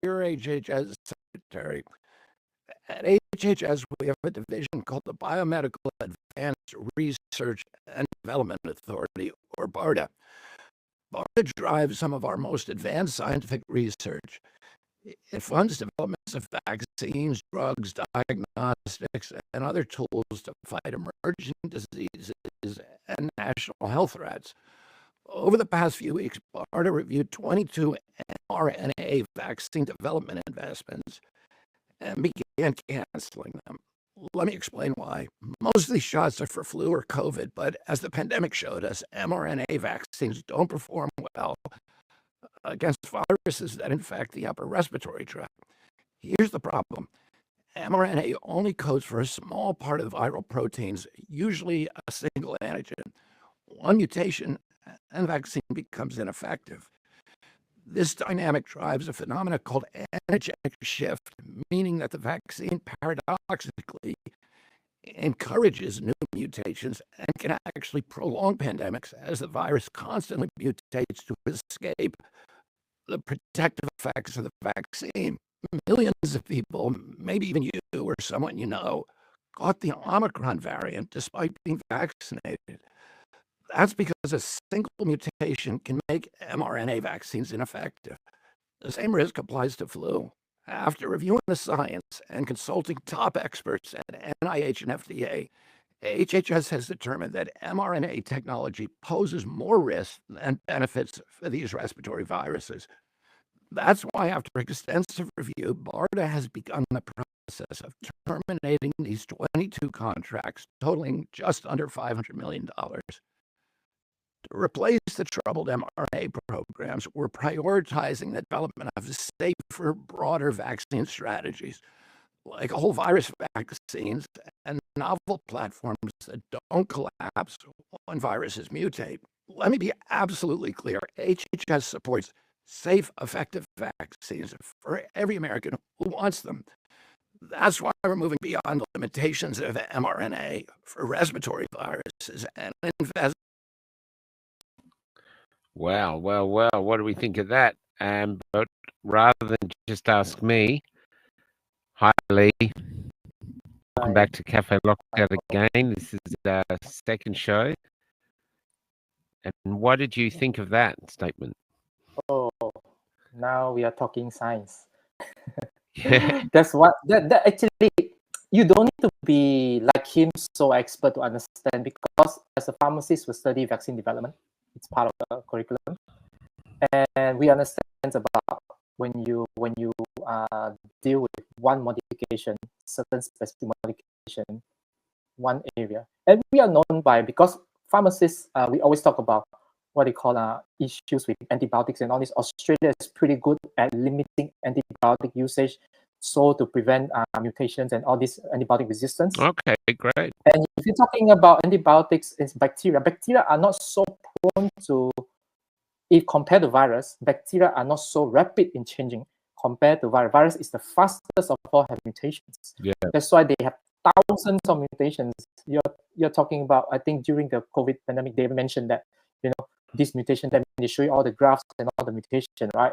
Dear HHS Secretary, at HHS, we have a division called the Biomedical Advanced Research and Development Authority, or BARDA. BARDA drives some of our most advanced scientific research. It funds developments of vaccines, drugs, diagnostics, and other tools to fight emerging diseases and national health threats. Over the past few weeks, BARDA reviewed 22 mRNA vaccine development investments and began canceling them. Let me explain why. Most of these shots are for flu or COVID, but as the pandemic showed us, mRNA vaccines don't perform well against viruses that infect the upper respiratory tract. Here's the problem. mRNA only codes for a small part of the viral proteins, usually a single antigen. One mutation and vaccine becomes ineffective. This dynamic drives a phenomenon called antigenic shift, meaning that the vaccine paradoxically encourages new mutations and can actually prolong pandemics as the virus constantly mutates to escape the protective effects of the vaccine. Millions of people, maybe even you or someone you know, caught the Omicron variant despite being vaccinated. That's because a single mutation can make mRNA vaccines ineffective. The same risk applies to flu. After reviewing the science and consulting top experts at NIH and FDA, HHS has determined that mRNA technology poses more risks than benefits for these respiratory viruses. That's why, after extensive review, BARDA has begun the process of terminating these 22 contracts, totaling just under $500 million. To replace the troubled mRNA programs, we're prioritizing the development of safer, broader vaccine strategies, like whole virus vaccines and novel platforms that don't collapse when viruses mutate. Let me be absolutely clear. HHS supports safe, effective vaccines for every American who wants them. That's why we're moving beyond the limitations of mRNA for respiratory viruses and invest. Wow, what do we think of that? But rather than just ask me, hi Lee, welcome back to Cafe Lockout again. This is our second show. And what did you think of that statement? Oh, now we are talking science. Yeah. That's what that actually, you don't need to be like him so expert to understand, because as a pharmacist we study vaccine development. It's part of the curriculum, and we understand about when you deal with one modification, certain specific modification, one area, and we are known by, because pharmacists, we always talk about what they call issues with antibiotics and all this. Australia is pretty good at limiting antibiotic usage, so to prevent mutations and all this antibiotic resistance. Okay, great. And if you're talking about antibiotics, it's bacteria. Bacteria are not so prone to, if compared to virus, bacteria are not so rapid in changing compared to virus. Virus is the fastest of all have mutations. Yeah. That's why they have thousands of mutations. You're talking about, I think during the COVID pandemic, they mentioned that, this mutation, then they show you all the graphs and all the mutation, right,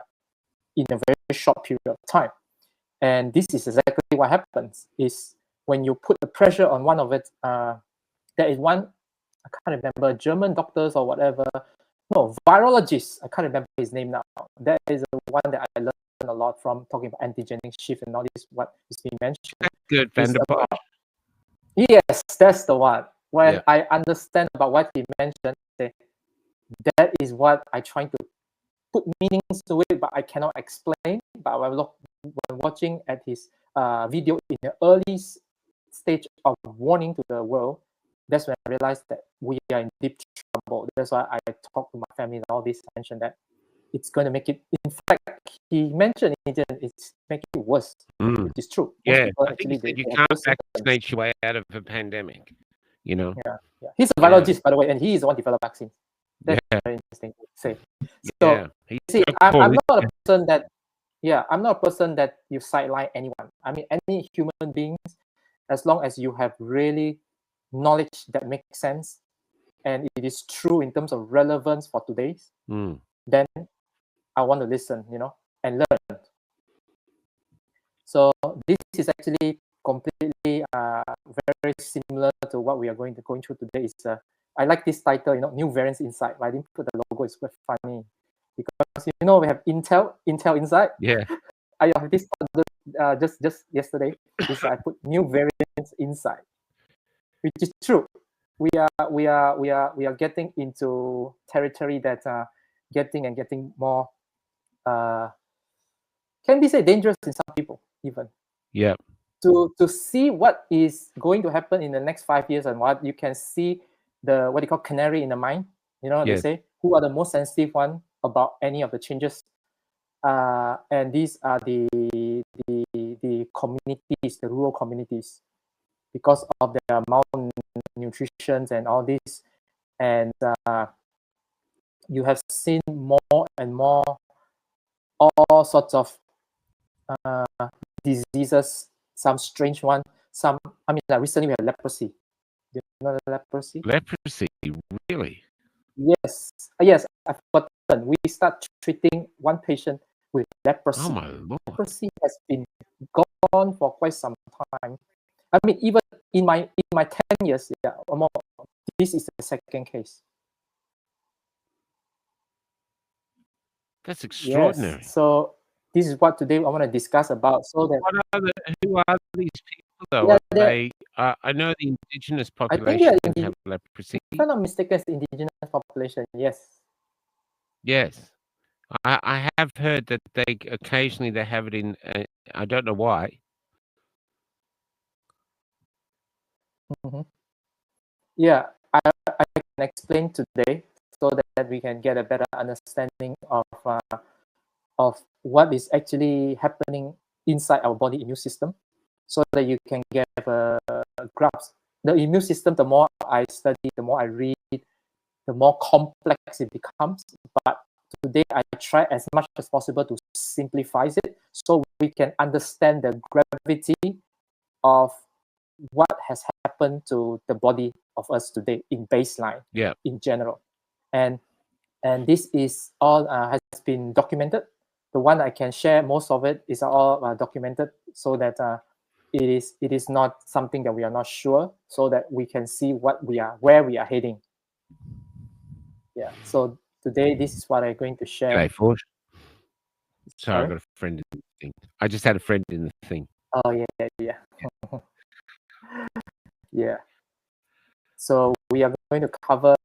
in a very short period of time. And this is exactly what happens, is when you put the pressure on one of it, there is one, I can't remember, German doctors or whatever, no, virologist, I can't remember his name now. That is the one that I learned a lot from, talking about antigenic shift and all this, what is being mentioned. Good, Vanderbilt. Yes, that's the one. When I understand about what he mentioned, that is what I trying to put meanings to it, but I cannot explain. But when watching at his video in the early stage of warning to the world, that's when I realized that we are in deep trouble. That's why I talked to my family and all this, mentioned that it's going to make it, in fact, he mentioned it's making it worse, which is true. Yeah, I think he said you can't vaccinate your way out of a pandemic, Yeah. He's a virologist, by the way, and he is the one developed vaccines. That's very interesting to say. So, see, I'm not a person that, I'm not a person that you sideline anyone. I mean, any human beings, as long as you have really knowledge that makes sense and it is true in terms of relevance for today's, then I want to listen, and learn. So this is actually completely very similar to what we are going through today. Is I like this title, new variants inside. But I didn't put the logo. It's quite funny because we have Intel inside. Yeah. I have this just yesterday. I put new variants inside, which is true. We are getting into territory that getting more can be say dangerous in some people even. Yeah. To see what is going to happen in the next 5 years and what you can see the what you call canary in the mine. Yes. They say who are the most sensitive one about any of the changes. And these are the communities, the rural communities, because of their malnutrition and all this. And you have seen more and more all sorts of diseases, some strange one. Like recently we have leprosy. Do you know leprosy? Leprosy, really? Yes, I've forgotten. We start treating one patient with leprosy. Oh my Lord. Leprosy has been gone for quite some time. I mean, even in my 10 years, or more, this is the second case. That's extraordinary. Yes. So this is what today I want to discuss about. So that who are these people though? Yeah, Are they? I know the indigenous I think they are population have leprosy. if I'm not mistaken, it's the indigenous population. Yes. Yes, I have heard that they occasionally they have it in. I don't know why. Mhm. Yeah, I can explain today so that we can get a better understanding of what is actually happening inside our body immune system, so that you can get a grasp. The immune system, the more I study, the more I read, the more complex it becomes. But today I try as much as possible to simplify it so we can understand the gravity of what has happened to the body of us today in baseline, in general. And this is all has been documented. The one I can share, most of it is all documented, so that it is not something that we are not sure, so that we can see where we are heading. Yeah. So today, this is what I'm going to share. Okay, Forge. Sorry, I got a friend in the thing. I just had a friend in the thing. Oh yeah. Yeah. So we are going to cover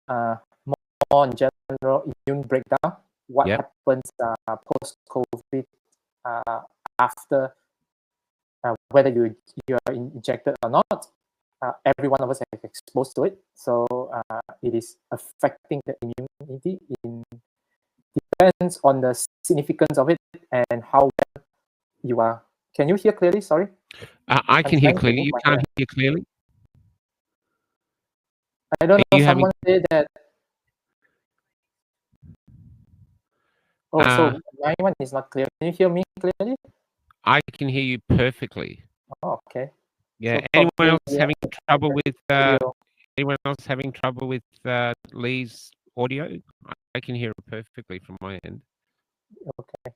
more in general immune breakdown. What happens post-COVID after whether you are injected or not. Every one of us is exposed to it, so it is affecting the immunity. Depends on the significance of it and how well you are. Can you hear clearly? Sorry. I can hear clearly. You can't hear clearly. I don't know. Someone said that. Oh, so my one is not clear. Can you hear me clearly? I can hear you perfectly. Oh, okay. Yeah. So anyone else having trouble with? Anyone else having trouble with Lee's audio? I can hear it perfectly from my end. Okay.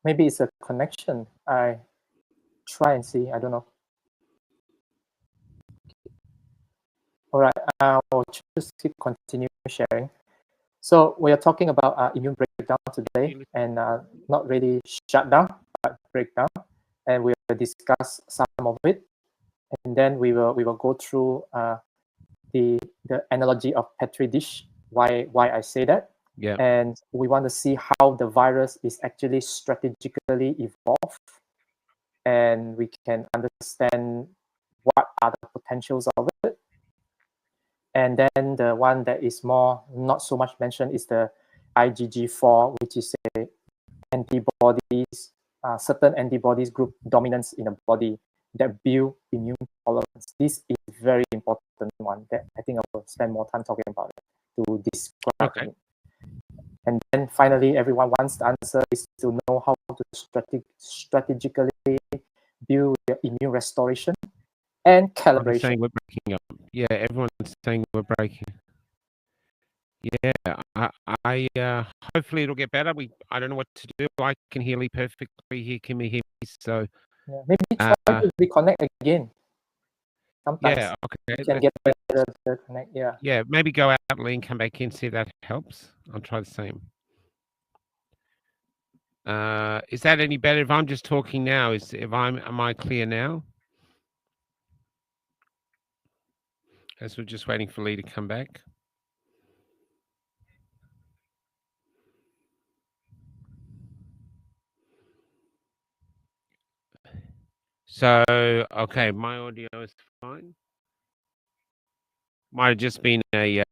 Maybe it's a connection. I try and see. I don't know. All right. I'll just continue sharing. So we are talking about immune breakdown today, and not really shutdown, but breakdown. And we will discuss some of it, and then we will go through the analogy of Petri dish. Why I say that? Yeah. And we want to see how the virus is actually strategically evolved, and we can understand what are the potentials of it. And then the one that is more not so much mentioned is the IgG4, which is a antibodies, certain antibodies group dominance in the body that build immune tolerance. This is very important one that I think I will spend more time talking about it to describe it. And then finally, everyone wants the answer is to know how to strategically build your immune restoration and calibration. Saying we're breaking up. Yeah, everyone's saying we're breaking. Yeah, hopefully it'll get better. I don't know what to do. I can hear Lee perfectly. He can hear me. So Yeah, maybe try to reconnect again. Sometimes yeah, you okay. can get better connect. Yeah. Yeah, maybe go out, Lee, and come back in, see if that helps. I'll try the same. Is that any better if I'm just talking now? Am I clear now? As we're just waiting for Lee to come back. So, okay, my audio is fine. Might have just been a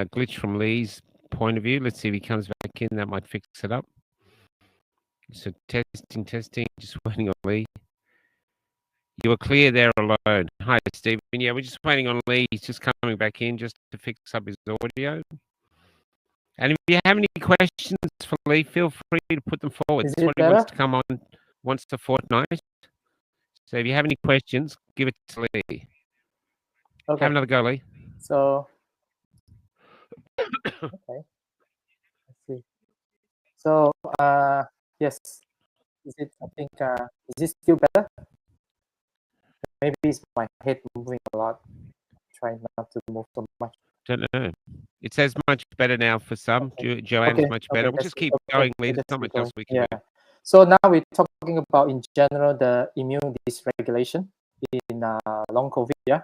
glitch from Lee's point of view. Let's see if he comes back in. That might fix it up. So testing, just waiting on Lee. You were clear there alone. Hi, Stephen. Yeah, we're just waiting on Lee. He's just coming back in just to fix up his audio. And if you have any questions for Lee, feel free to put them forward. That's what he wants to come on once a fortnight. So if you have any questions, give it to Lee. Okay. Have another go, Lee. So, okay. Let's see. So, yes. Is it? I think. Is this still better? Maybe it's my head moving a lot. Trying not to move so much. Don't know. It says much better now for some. Okay. Joanne's much better. We'll just keep going, Lee. There's not much else we can do. So now we're talking about, in general, the immune dysregulation in long COVID. Yeah.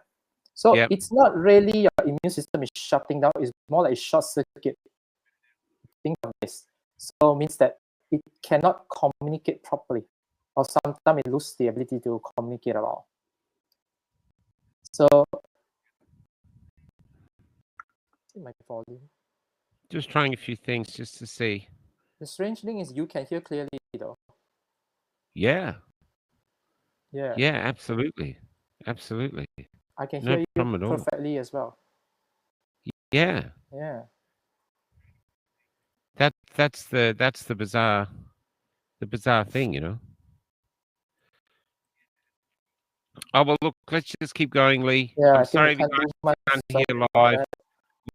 So it's not really your immune system is shutting down. It's more like a short circuit. Think of this. So it means that it cannot communicate properly, or sometimes it loses the ability to communicate at all. So, my volume. Just trying a few things just to see. The strange thing is you can hear clearly, though. Yeah. Yeah. Yeah, absolutely. Absolutely. I can hear you problem perfectly as well. Yeah. Yeah. That's the bizarre thing, you know. Oh well, look, let's just keep going, Lee. Yeah, I'm sorry if you guys can't hear live.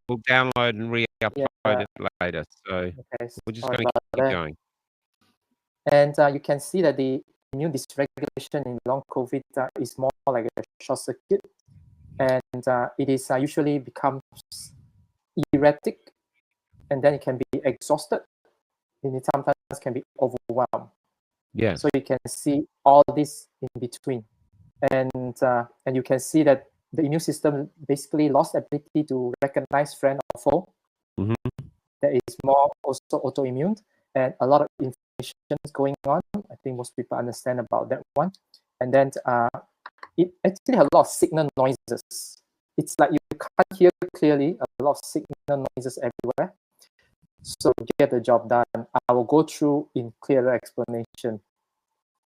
We'll download and re-upload it later. So we're just going to keep going. And you can see that the immune dysregulation in long COVID is more like a short circuit, and it is usually becomes erratic, and then it can be exhausted, and it sometimes can be overwhelmed. Yeah. So you can see all this in between, and you can see that the immune system basically lost ability to recognize friend or foe. Mm-hmm. There is more also autoimmune, and a lot of inflammations going on. I think most people understand about that one. And then it actually has a lot of signal noises. It's like you can't hear clearly, a lot of signal noises everywhere. So to get the job done, I will go through in clearer explanation.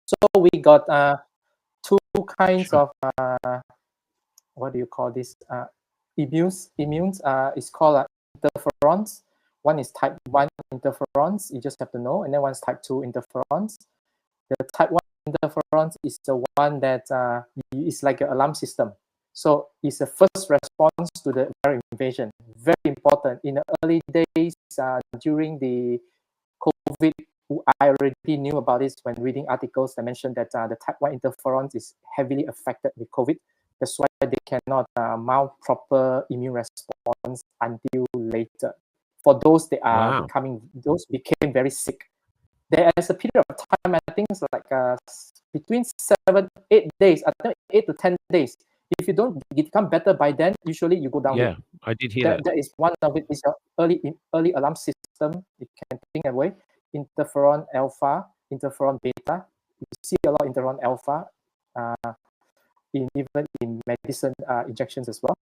So we got two kinds of what do you call this? Immunes. It's called interferons. One is type 1 interferons, you just have to know, and then one's type 2 interferons. The type 1 interferons is the one that is like an alarm system. So it's the first response to the viral invasion. Very important. In the early days, during the COVID, I already knew about this when reading articles that mentioned that the type 1 interferons is heavily affected with COVID. That's why they cannot mount proper immune response until later. For those that are those became very sick. There is a period of time, I think it's like between 7-8 days, I think 8 to 10 days. If you don't become better by then, usually you go down. Yeah, I did hear that. That is one of it. Is your early alarm system. You can think that way. Interferon alpha, interferon beta. You see a lot of interferon alpha, even in medicine injections as well.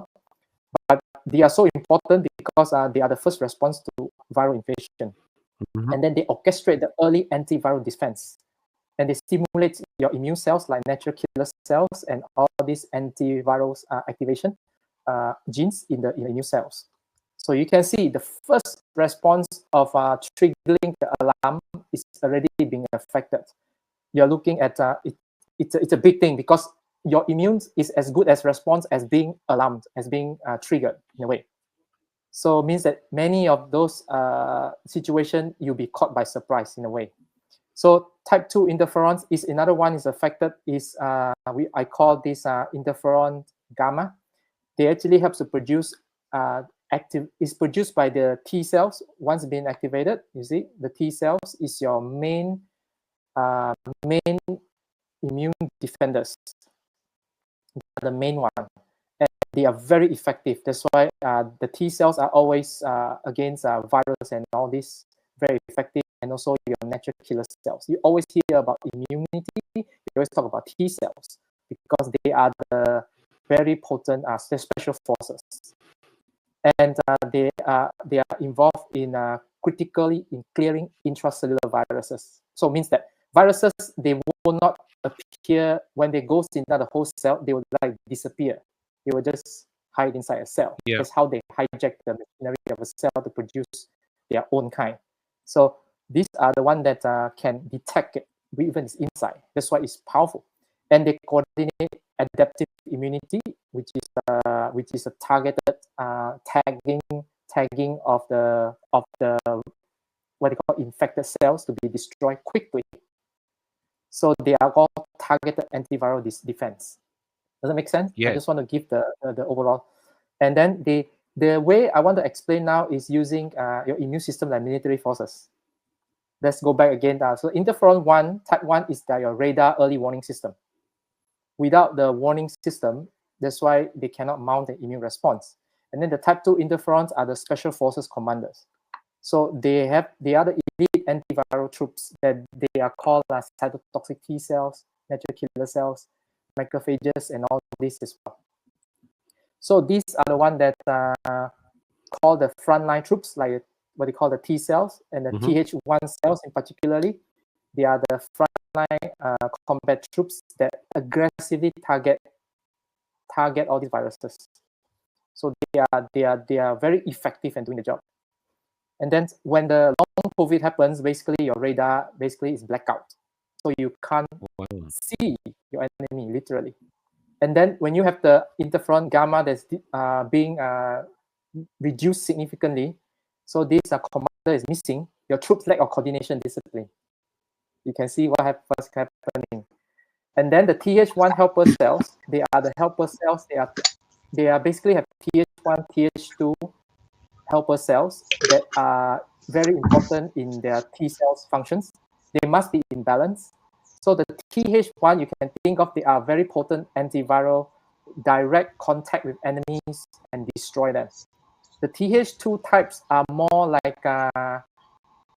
But they are so important because they are the first response to viral infection. Mm-hmm. And then they orchestrate the early antiviral defense. And they stimulate your immune cells like natural killer cells and all these antiviral activation genes in the immune cells. So you can see the first response of triggering the alarm is already being affected. You're looking at it's a big thing because your immune is as good as response as being alarmed, as being triggered in a way. So it means that many of those situations you'll be caught by surprise in a way. So type 2 interferons is another one is affected is I call this interferon gamma. They actually help to produce is produced by the T cells. Once being activated, you see the T cells is your main immune defenders. The main one, and they are very effective. That's why the T cells are always against virus and all this, very effective, and also your natural killer cells. You always hear about immunity. You always talk about T cells because they are the very potent special forces, and they are involved in critically in clearing intracellular viruses. So it means that viruses, they will not appear when they go inside the whole cell. They will like disappear. They will just hide inside a cell. Yeah. That's how they hijack the machinery of a cell to produce their own kind. So these are the one that can detect it even it's inside. That's why it's powerful. And they coordinate adaptive immunity, which is a targeted tagging of the what they call infected cells to be destroyed quickly. So they are all targeted antiviral defense. Does that make sense? Yeah. I just want to give the overall. And then the way I want to explain now is using your immune system like military forces. Let's go back again. So interferon 1, type 1 is your radar early warning system. Without the warning system, that's why they cannot mount an immune response. And then the type 2 interferons are the special forces commanders. So they are the elite antiviral troops that they are called as cytotoxic T cells, natural killer cells, macrophages, and all this as well. So these are the ones that called the frontline troops, like what they call the T cells and the Th1 cells in particularly. They are the frontline combat troops that aggressively target all these viruses. So they are very effective in doing the job. And then when the long COVID happens, basically your radar basically is blackout. So you can't see your enemy literally. And then when you have the interferon gamma that's being reduced significantly, so this commander is missing, your troops lack of coordination discipline. You can see what's happening. And then the Th1 helper cells, they are the helper cells. They are basically have Th1, Th2 helper cells that are very important in their T cells functions. They must be in balance. So the Th1, you can think of, they are very potent antiviral, direct contact with enemies and destroy them. The Th2 types are more like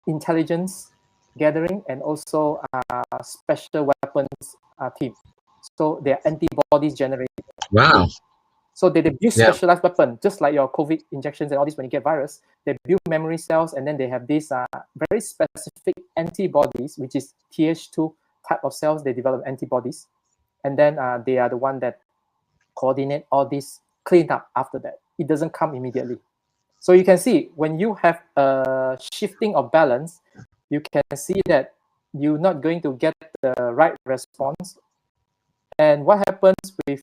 intelligence gathering and also special weapons team. So they are antibodies generated. Wow. So they build specialized weapon, just like your COVID injections and all this when you get virus. They build memory cells, and then they have these very specific antibodies, which is Th2 type of cells. They develop antibodies, and then they are the one that coordinate all this cleanup after that. It doesn't come immediately. So you can see when you have a shifting of balance, you can see that you're not going to get the right response. And what happens with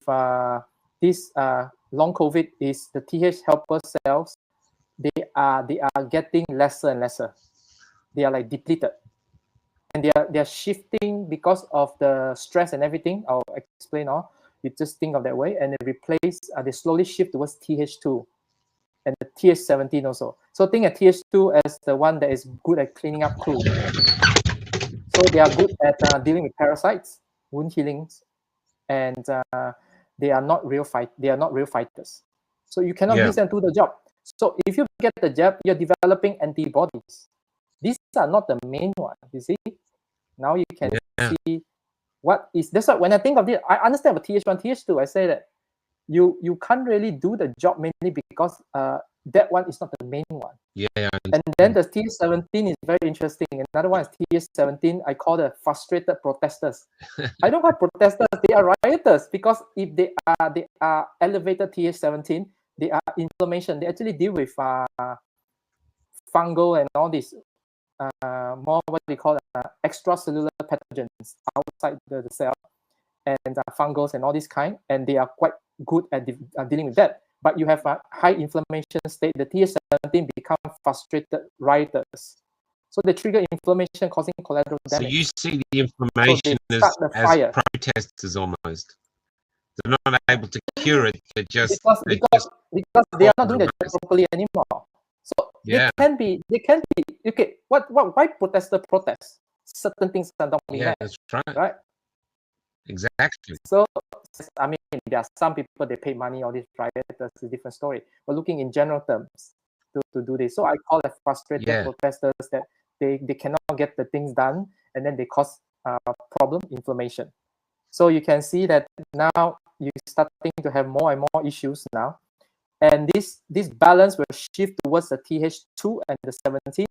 this long COVID is the Th helper cells, they are getting lesser and lesser. They are like depleted, and they are shifting because of the stress and everything. I'll explain all. You just think of that way, and they replace. They slowly shift towards Th2 and the Th17 also. So think of Th2 as the one that is good at cleaning up crew. So they are good at dealing with parasites, wound healings, and they are not real fighters. So you cannot miss them to the job. So if you get the job, you're developing antibodies. These are not the main one. You see, now you can see what is. That's why when I think of this, I understand about Th1, Th2. I say that you can't really do the job mainly because that one is not the main one. And then the Th17 is very interesting. Another one is Th17. I call the frustrated protesters. I don't call protesters; they are rioters because if they are elevated Th17, they are inflammation. They actually deal with fungal and all this more what they call extracellular pathogens outside the cell and fungals and all this kind, and they are quite good at dealing with that. but you have a high inflammation state, the Th17 become frustrated writers. So they trigger inflammation, causing collateral damage. So you see the inflammation as protesters almost. They're not able to cure it. They're just because they are not doing their job properly anymore. So they can be okay. Why protester protest? Certain things are not being met. That's right. Right. Exactly. So I mean, there are some people they pay money, all these rioters, it's a different story. We're looking in general terms to do this. So I call it frustrated protesters that they cannot get the things done, and then they cause problem, inflammation. So you can see that now you're starting to have more and more issues now. And this balance will shift towards the Th2 and the 17,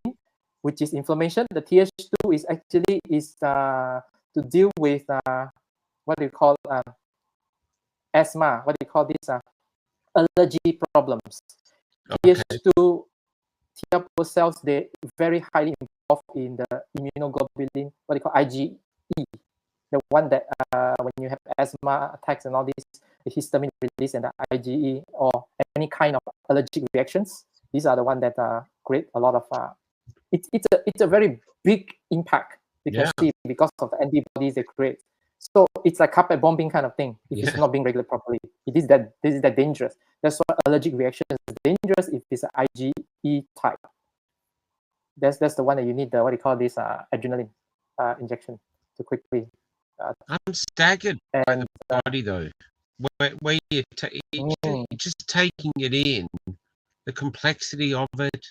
which is inflammation. The Th2 is actually to deal with what do you call asthma? What do you call this? Allergy problems. Okay. Th2 T helper cells, they're very highly involved in the immunoglobulin, what do you call IgE, the one that when you have asthma attacks and all this, the histamine release and the IgE or any kind of allergic reactions. These are the ones that create a lot of. It's a very big impact you can see because of the antibodies they create. So it's like carpet bombing kind of thing if it's not being regulated properly. This is that dangerous. That's why allergic reaction is dangerous if it's an IgE type. That's the one that you need the what do you call this adrenaline injection to quickly. I'm staggered by the body though, where you're just taking it in, the complexity of it.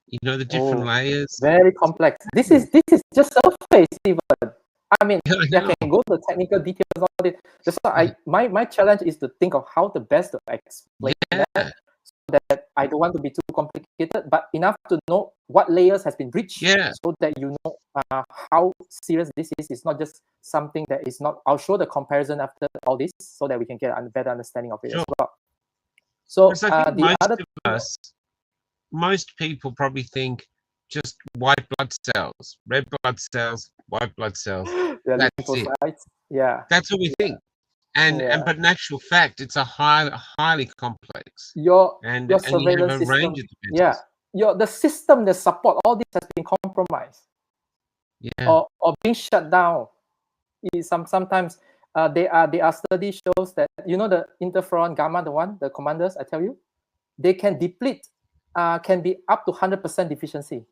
You know, the different layers. Very complex. This is just surface even. I mean, I can go to technical details of it. That's why my challenge is to think of how the best to explain that, so that I don't want to be too complicated, but enough to know what layers has been breached, so that you know how serious this is. It's not just something that is not. I'll show the comparison after all this, so that we can get a better understanding of it as well. So most people probably think just white blood cells, red blood cells, white blood cells. That's it. Yeah, that's what we think. And but in actual fact, it's a highly complex. Your and surveillance you have a system. range of defenses. The system that support all this has been compromised. Or being shut down. Sometimes there are study shows that the interferon gamma, the commanders I tell you, they can deplete. Can be up to 100% deficiency.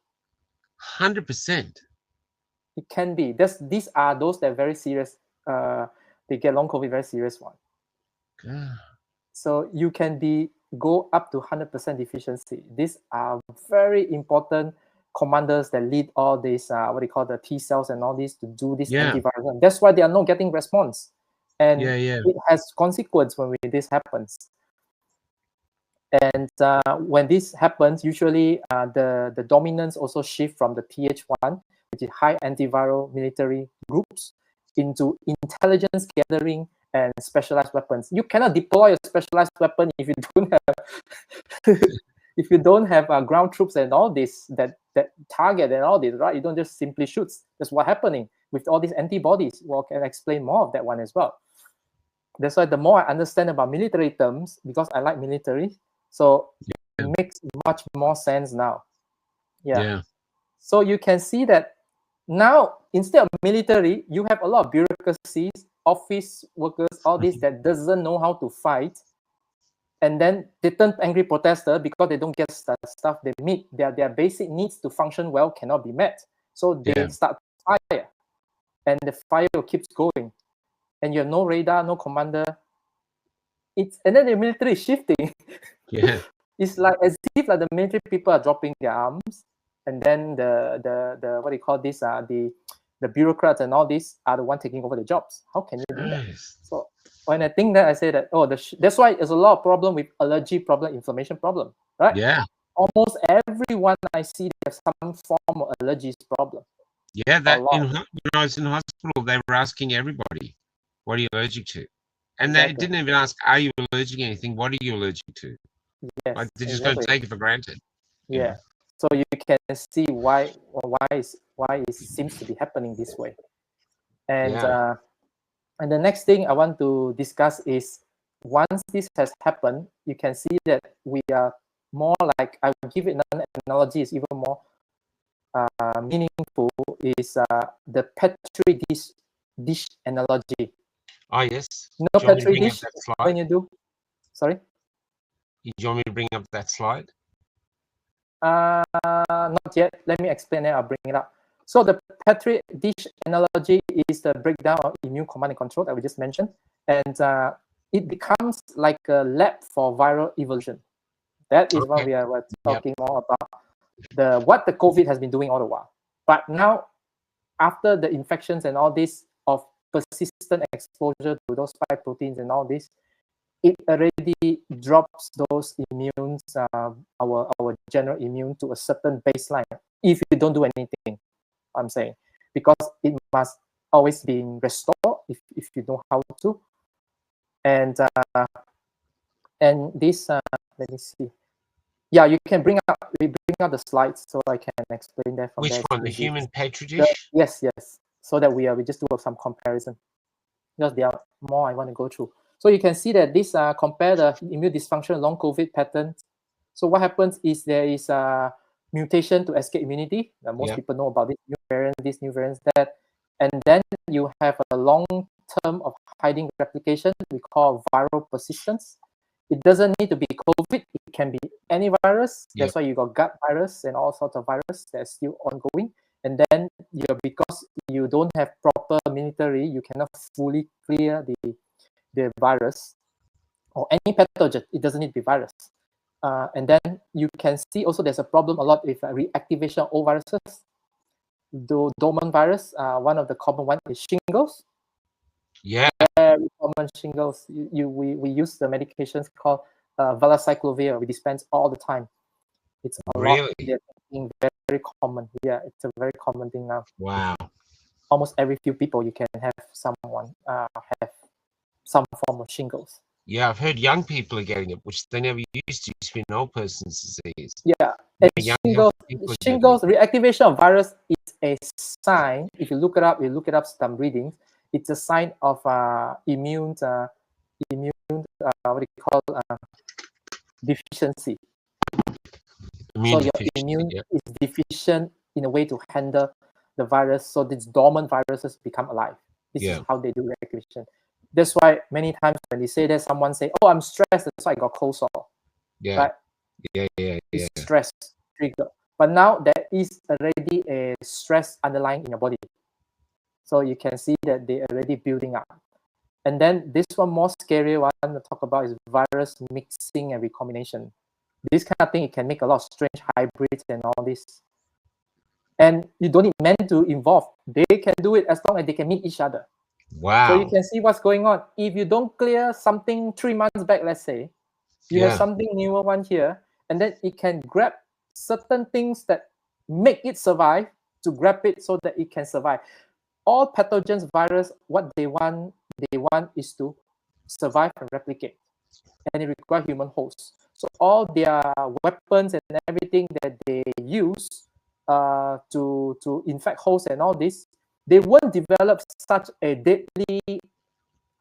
100%. It can be. These are those that are very serious. They get long COVID, very serious one. So you can go up to 100% deficiency. These are very important commanders that lead all these what do you call the T cells and all this to do this antiviral. That's why they are not getting response, and it has consequence when this happens. And when this happens, usually the dominance also shift from the Th1, which is high antiviral military groups, into intelligence gathering and specialized weapons. You cannot deploy a specialized weapon if you don't have ground troops and all this that target and all this, right? You don't just simply shoot. That's what's happening with all these antibodies. Well, I can explain more of that one as well. That's why the more I understand about military terms, because I like military. So it makes much more sense now. So you can see that now, instead of military, you have a lot of bureaucracies, office workers, all this that doesn't know how to fight. And then they turn angry protester because they don't get stuff they meet. Their basic needs to function well cannot be met. So they start fire. And the fire keeps going. And you have no radar, no commander. And then the military is shifting. It's like as if like the military people are dropping their arms, and then the what do you call this? The bureaucrats and all this are the one taking over the jobs. How can you do that? So when I think that, I say that that's why there's a lot of problem with allergy problem, inflammation problem, right? Almost everyone I see has some form of allergies problem. When I was in hospital, they were asking everybody, "What are you allergic to?" And they didn't even ask, "Are you allergic to anything? What are you allergic to?" Like, they just don't take it for granted. So you can see why it seems to be happening this way. And and the next thing I want to discuss is once this has happened, you can see that we are more like, I will give it an analogy is even more meaningful, is the Petri dish analogy. Oh, yes. No Do you want me to Petri bring up dish that slide? when you do, sorry? Do you want me to bring up that slide? Not yet. Let me explain it. I'll bring it up. So the Petri dish analogy is the breakdown of immune command and control that we just mentioned. And it becomes like a lab for viral evolution. That is what we're talking more about, what the COVID has been doing all the while. But now, after the infections and all this of persistent exposure to those spike proteins and all this, it already drops those immunes, our general immune, to a certain baseline if you don't do anything, I'm saying, because it must always be restored if you know how to. And this, let me see. Yeah, you can bring up the slides so I can explain that from Which there. one? The human Petri dish? Yes. So that we just do some comparison, because there are more I want to go through. So you can see that this compare the immune dysfunction long COVID patterns. So what happens is there is a mutation to escape immunity. Most people know about this new variants, that. And then you have a long term of hiding replication we call viral persistence. It doesn't need to be COVID. It can be any virus. That's why you got gut virus and all sorts of virus that's still ongoing. And then because you don't have proper immunity, you cannot fully clear the virus or any pathogen. It doesn't need to be virus. And then you can see also there's a problem a lot with reactivation of old viruses. The dormant virus, one of the common ones is shingles. Yeah. Very common shingles. We use the medications called valacyclovir. We dispense all the time. It's a lot. They're very common. Yeah, it's a very common thing now. Wow. Almost every few people you can have someone have some form of shingles. Yeah, I've heard young people are getting it, which they never used to. Used to be an old person's disease. Yeah, and shingles reactivation of virus is a sign. If you look it up, some readings. It's a sign of immune what do you call deficiency. So your immune is deficient in a way to handle the virus. So these dormant viruses become alive. This is how they do reactivation. That's why many times when they say that, someone say, "Oh, I'm stressed. That's why I got cold sore." Yeah. Right? It's stress trigger. But now there is already a stress underlying in your body. So you can see that they're already building up. And then this one more scary one to talk about is virus mixing and recombination. This kind of thing, it can make a lot of strange hybrids and all this. And you don't need men to involve. They can do it as long as they can meet each other. Wow. So you can see what's going on. If you don't clear something 3 months back, let's say, you have something newer one here, and then it can grab certain things that make it survive to grab it so that it can survive. All pathogens, virus, what they want is to survive and replicate, and it requires human hosts. So all their weapons and everything that they use to infect hosts and all this, they won't develop such a deadly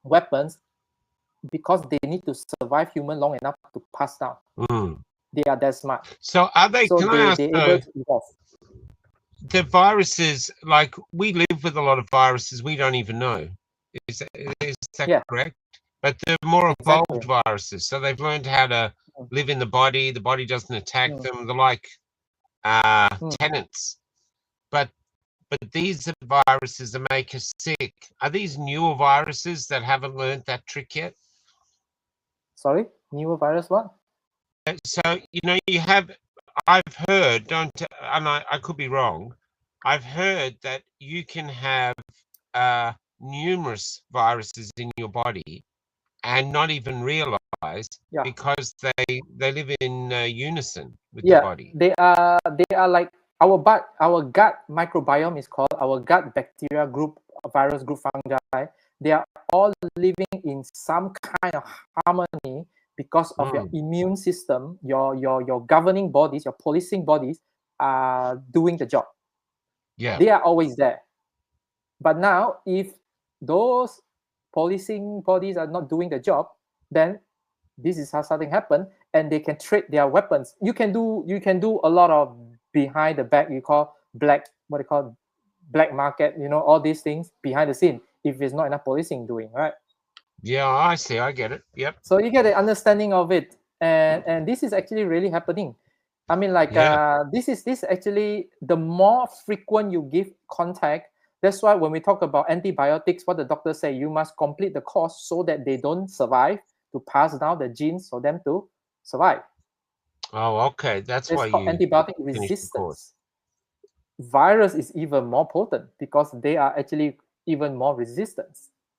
weapons because they need to survive human long enough to pass down. They are that smart. So are they? So can I ask, able to evolve. The viruses, like we live with a lot of viruses we don't even know. Is that correct? But they're more evolved viruses, so they've learned how to live in the body. The body doesn't attack them. They're like tenants. But these are viruses that make us sick. Are these newer viruses that haven't learned that trick yet? Sorry, newer virus what? So you have. I've heard, and I could be wrong. I've heard that you can have numerous viruses in your body and not even realize because they live in unison with the body. They are like our gut microbiome is called our gut bacteria group, virus group, fungi. They are all living in some kind of harmony because of your immune system, your governing bodies, your policing bodies are doing the job. Yeah, they are always there. But now, if those policing bodies are not doing the job, then this is how something happen, and they can trade their weapons. You can do a lot of behind the back, you call black, what they call black market, all these things behind the scene, if there's not enough policing doing, right? Yeah, I see. I get it. Yep. So you get the understanding of it, and this is actually really happening. I mean, like, this actually, the more frequent you give contact, that's why when we talk about antibiotics, what the doctors say, you must complete the course so that they don't survive, to pass down the genes for them to survive. Oh, okay. That's It's why called you antibiotic finished the course. resistance. Virus is even more potent because they are actually even more resistant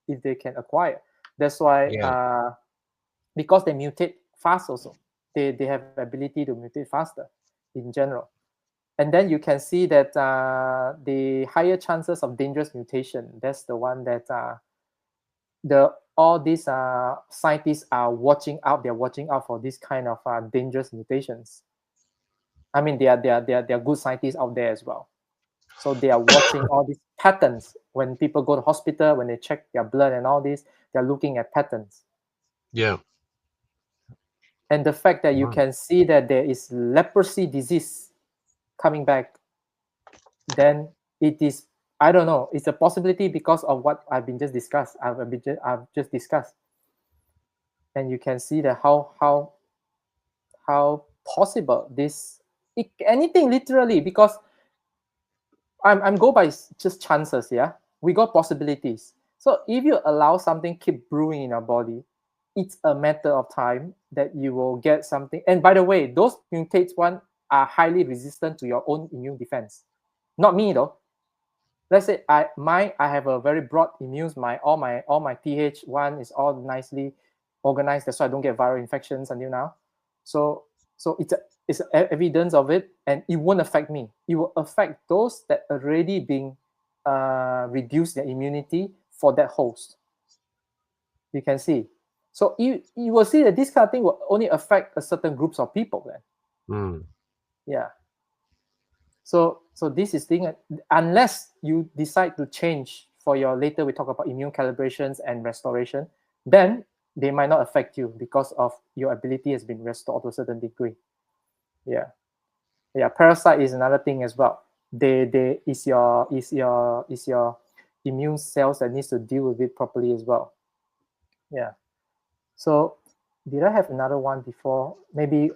if they can acquire. That's why, Yeah. because they mutate fast also. They have ability to mutate faster in general. And then you can see that the higher chances of dangerous mutation, that's the one that all these scientists are watching out. They're watching out for this kind of dangerous mutations. I mean, there are good scientists out there as well. So they are watching all these patterns. When people go to hospital, when they check their blood and all this, they're looking at patterns. Yeah. And the fact that you can see that there is leprosy disease coming back, then it is, I don't know, it's a possibility because of what I've just discussed. I've just discussed. And you can see that how possible anything literally, because I'm go by just chances. Yeah, we got possibilities. So if you allow something keep brewing in your body, it's a matter of time that you will get something. And by the way, those mutates one are highly resistant to your own immune defense. Not me though. Let's say I have a very broad immune. All my TH1 is all nicely organized. That's why I don't get viral infections until now. So it's evidence of it, and it won't affect me. It will affect those that already being reduce their immunity for that host. You can see. So you will see that this kind of thing will only affect a certain groups of people then. Yeah. So this is thing, unless you decide to change for your later, we talk about immune calibrations and restoration, then they might not affect you because of your ability has been restored to a certain degree. Yeah. Parasite is another thing as well. They is your immune cells that needs to deal with it properly as well. Yeah. So did I have another one before? Maybe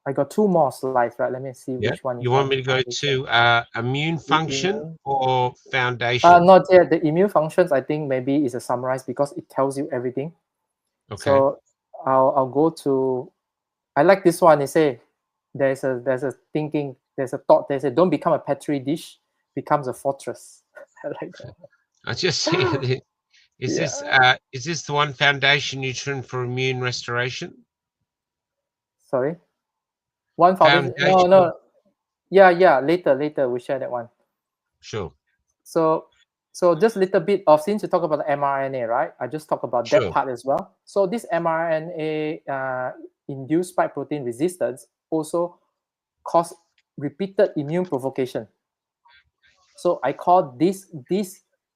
I got two more slides, right? Let me see which one. You want me to go to immune function or foundation? Not yet. The immune functions, I think maybe is a summarize because it tells you everything. Okay. So I'll go to. I like this one. They say there's a thinking, there's a thought. They say don't become a Petri dish, becomes a fortress. I like that. I just see it. Is this the one, foundation nutrient for immune restoration? Sorry, one foundation. No. Yeah. Later we share that one. Sure. So just a little bit of, since you talk about the mRNA, right? I just talk about that part as well. So this mRNA induced spike protein resistance also cause repeated immune provocation. So I call this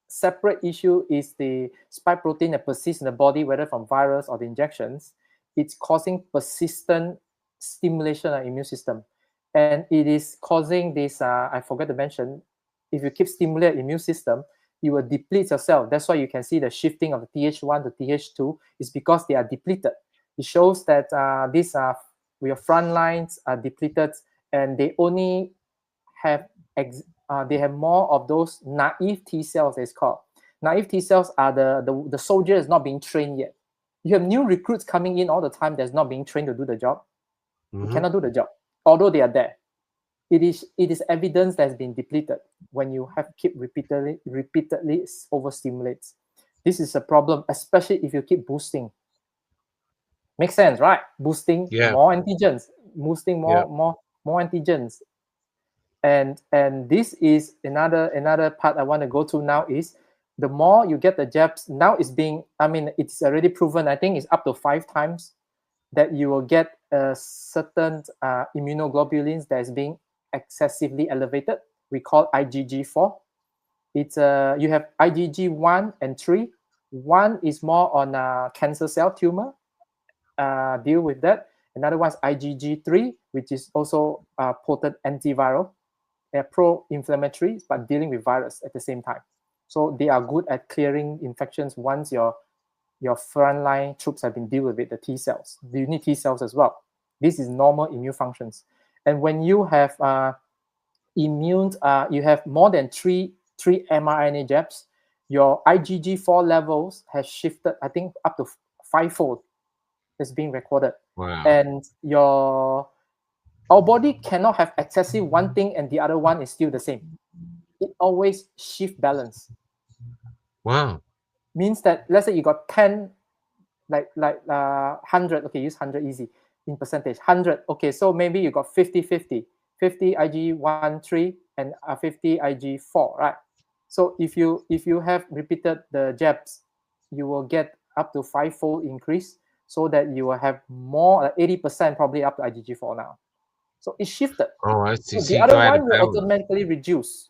separate issue is the spike protein that persists in the body, whether from virus or the injections. It's causing persistent stimulation of immune system, and it is causing this. I forgot to mention, if you keep stimulating immune system, you will deplete yourself. That's why you can see the shifting of the TH1 to TH2 is because they are depleted. It shows that your front lines are depleted, and they only have they have more of those naive T cells. It's called naive T cells are the soldier is not being trained yet. You have new recruits coming in all the time that's not being trained to do the job. You cannot do the job, although they are there. It is evidence that's been depleted when you have keep repeatedly overstimulates. This is a problem, especially if you keep boosting. Makes sense, right? Boosting more antigens, boosting more antigens. And this is another part I want to go to now is the more you get the jabs, now it's being, I mean, it's already proven, I think it's up to 5 times that you will get a certain immunoglobulins that is being excessively elevated. We call IgG4. It's you have IgG1 and 3. One is more on a cancer cell tumor, deal with that. Another one is IgG3, which is also potent antiviral. They're pro-inflammatory, but dealing with virus at the same time. So they are good at clearing infections once your frontline troops have been dealt with it, the T cells. You need T cells as well. This is normal immune functions. And when you have you have more than three mRNA jabs, your IgG4 levels has shifted, I think, up to 5-fold. It's being recorded. Wow. And our body cannot have excessive one thing and the other one is still the same. It always shift balance. Wow. Means that, let's say you got 10, like 100, okay, use 100 easy in percentage, 100, okay, so maybe you got 50-50, 50 Ig1-3 and 50 Ig4, right? So if you have repeated the jabs, you will get up to 5-fold increase, so that you will have more, like 80% probably up to IgG4 now. So it shifted. Oh, I see. So So the you other go out one of will balance. automatically reduce.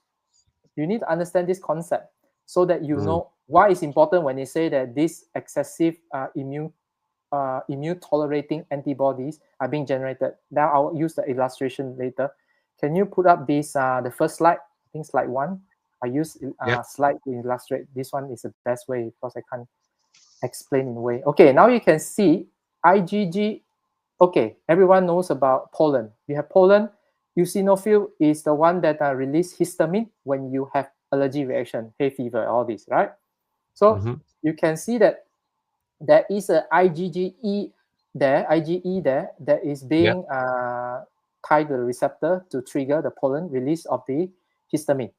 You need to understand this concept so that you know why it's important when they say that these excessive immune tolerating antibodies are being generated. Now I'll use the illustration later. Can you put up this the first slide? I think slide 1. I use slide to illustrate. This one is the best way because I can't explain in a way. Okay, now you can see IgG. Okay, everyone knows about pollen. You have pollen. Eosinophil is the one that release histamine when you have allergy reaction, hay fever, all this, right? So you can see that there is a IgE there that is being tied to the receptor to trigger the pollen release of the histamine.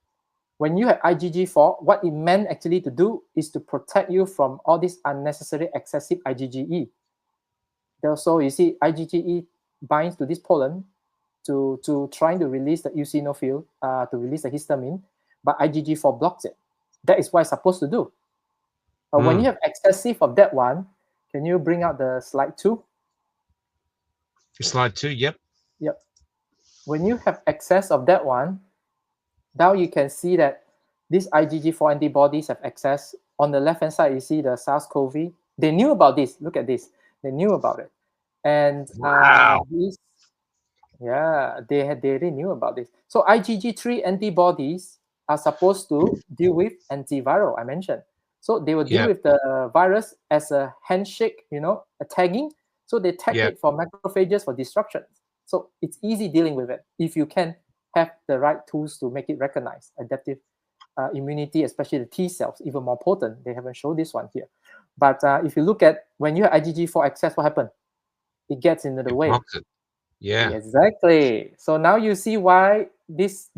When you have IgG4, what it meant actually to do is to protect you from all this unnecessary excessive IgGE. So you see IgGE binds to this pollen to trying to release the eosinophil, to release the histamine, but IgG4 blocks it. That is what it's supposed to do. But when you have excessive of that one, can you bring out the slide 2? Slide 2, yep. Yep. When you have excess of that one, now you can see that these IgG4 antibodies have access. On the left-hand side, you see the SARS-CoV. They knew about this. Look at this. They knew about it. And they already knew about this. So IgG3 antibodies are supposed to deal with antiviral, I mentioned. So they will deal with the virus as a handshake, a tagging. So they tag it for macrophages for destruction. So it's easy dealing with it if you can have the right tools to make it recognize adaptive immunity, especially the T cells, even more potent. They haven't shown this one here. But if you look at when you have IgG4 excess, what happened? It gets into the way. Yeah. Exactly. So now you see why this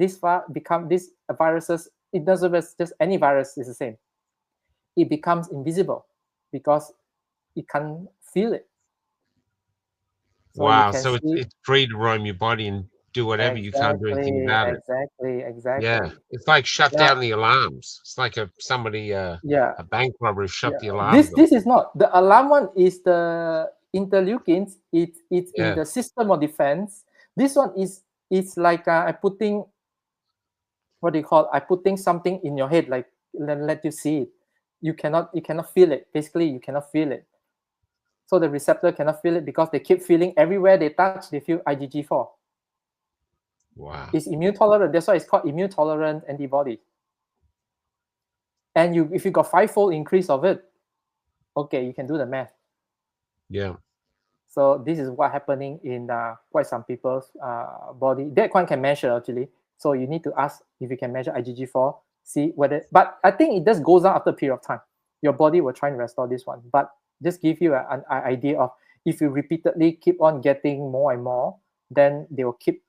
viruses, it doesn't just any virus is the same. It becomes invisible because it can't feel it. So wow. So it's free to roam your body and do whatever. You can't do anything about it. Exactly. Yeah. It's like shut down the alarms. It's like a bank robber shut the alarms. This is not. The alarm one is the interleukins. It's in the system of defense. This one it's like I putting, what do you call? I putting something in your head, like let you see it. You cannot feel it. Basically, you cannot feel it. So the receptor cannot feel it because they keep feeling everywhere they touch, they feel IgG4. Wow. It's immune tolerant. That's why it's called immune tolerant antibody. And if you got 5-fold increase of it, okay, you can do the math. Yeah. So this is what happening in quite some people's body. That one can measure actually. So you need to ask if you can measure IgG4, see whether. But I think it just goes down after a period of time. Your body will try and restore this one. But just give you an idea of if you repeatedly keep on getting more and more, then they will keep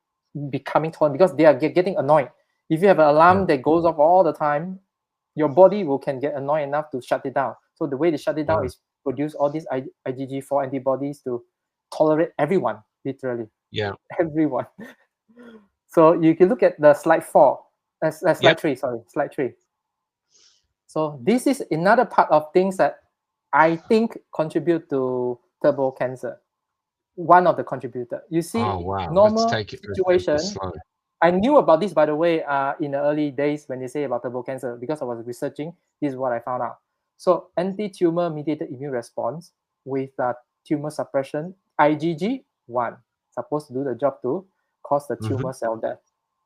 becoming tolerant because they are getting annoyed. If you have an alarm that goes off all the time, your body can get annoyed enough to shut it down. So the way they shut it down is produce all these IgG4 antibodies to tolerate everyone, literally. Yeah. Everyone. So you can look at the slide 4. Slide 3, sorry. Slide 3. So this is another part of things that I think contribute to turbo cancer. One of the contributor. You see, normal situation. I knew about this, by the way, in the early days when they say about turbo cancer, because I was researching, this is what I found out. So anti-tumor mediated immune response with tumor suppression, IgG1, supposed to do the job to cause the tumor cell death.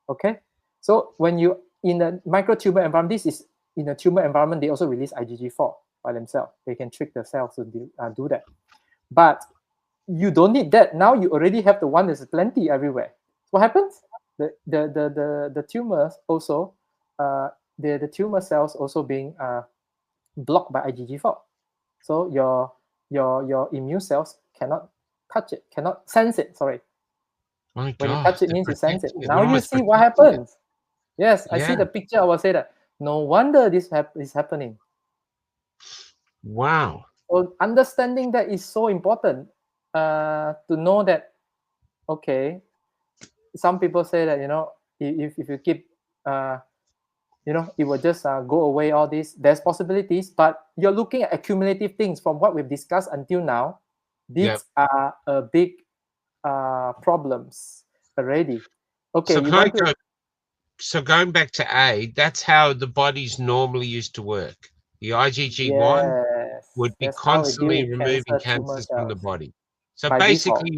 Okay, so when you in a microtumor environment, this is in a tumor environment, they also release IgG4 by themselves. They can trick the cells to do that. But you don't need that. Now you already have the one that's plenty everywhere. What happens? The tumors also, the tumor cells also being blocked by IgG4. So your immune cells cannot touch it, cannot sense it. Sorry. My When you God, touch it they're means you sense it. protecting it. Now They're you almost see what protecting it. happens. Yes, I see Yeah. the picture. I will say that. No wonder this is happening. Wow. So understanding that is so important to know that, okay, some people say that, if you keep, it will just go away, all this. There's possibilities, but you're looking at accumulative things from what we've discussed until now. These are big problems already. Okay, So going back to A, that's how the bodies normally used to work. The IgG1 Yes, would be that's how we deal constantly with removing tumor cancers from the cells body. So by default. basically,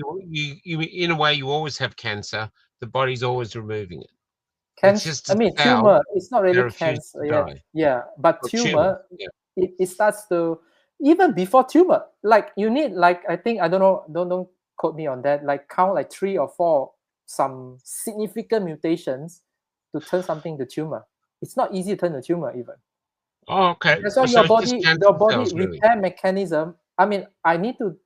you in a way, you always have cancer. The body's always removing it. It's Cancer, just I a mean, cell tumor, it's not really that refuses cancer to yet. die. Yeah, but Or tumor. tumor, Yeah. it starts to, even before tumor, like you need, like, I think, I don't know, don't quote me on that, like count like 3 or 4, some significant mutations to turn something to tumor. It's not easy to turn a tumor even. Oh, okay. That's why So it's just cancer your body cells, really. repair mechanism. I mean, I need to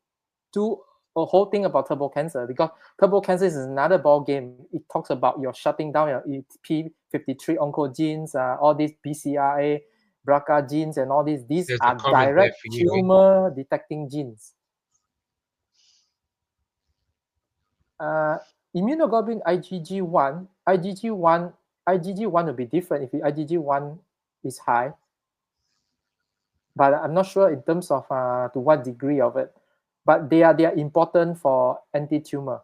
do a whole thing about turbo cancer, because turbo cancer is another ball game. It talks about your shutting down your p53 oncogenes, all these BCRA, BRCA genes, and all these. These There's a are comment there direct for you. tumor detecting genes. Immunoglobulin IgG1 will be different if IgG1 is high, but I'm not sure in terms of to what degree of it. But they are important for anti-tumor,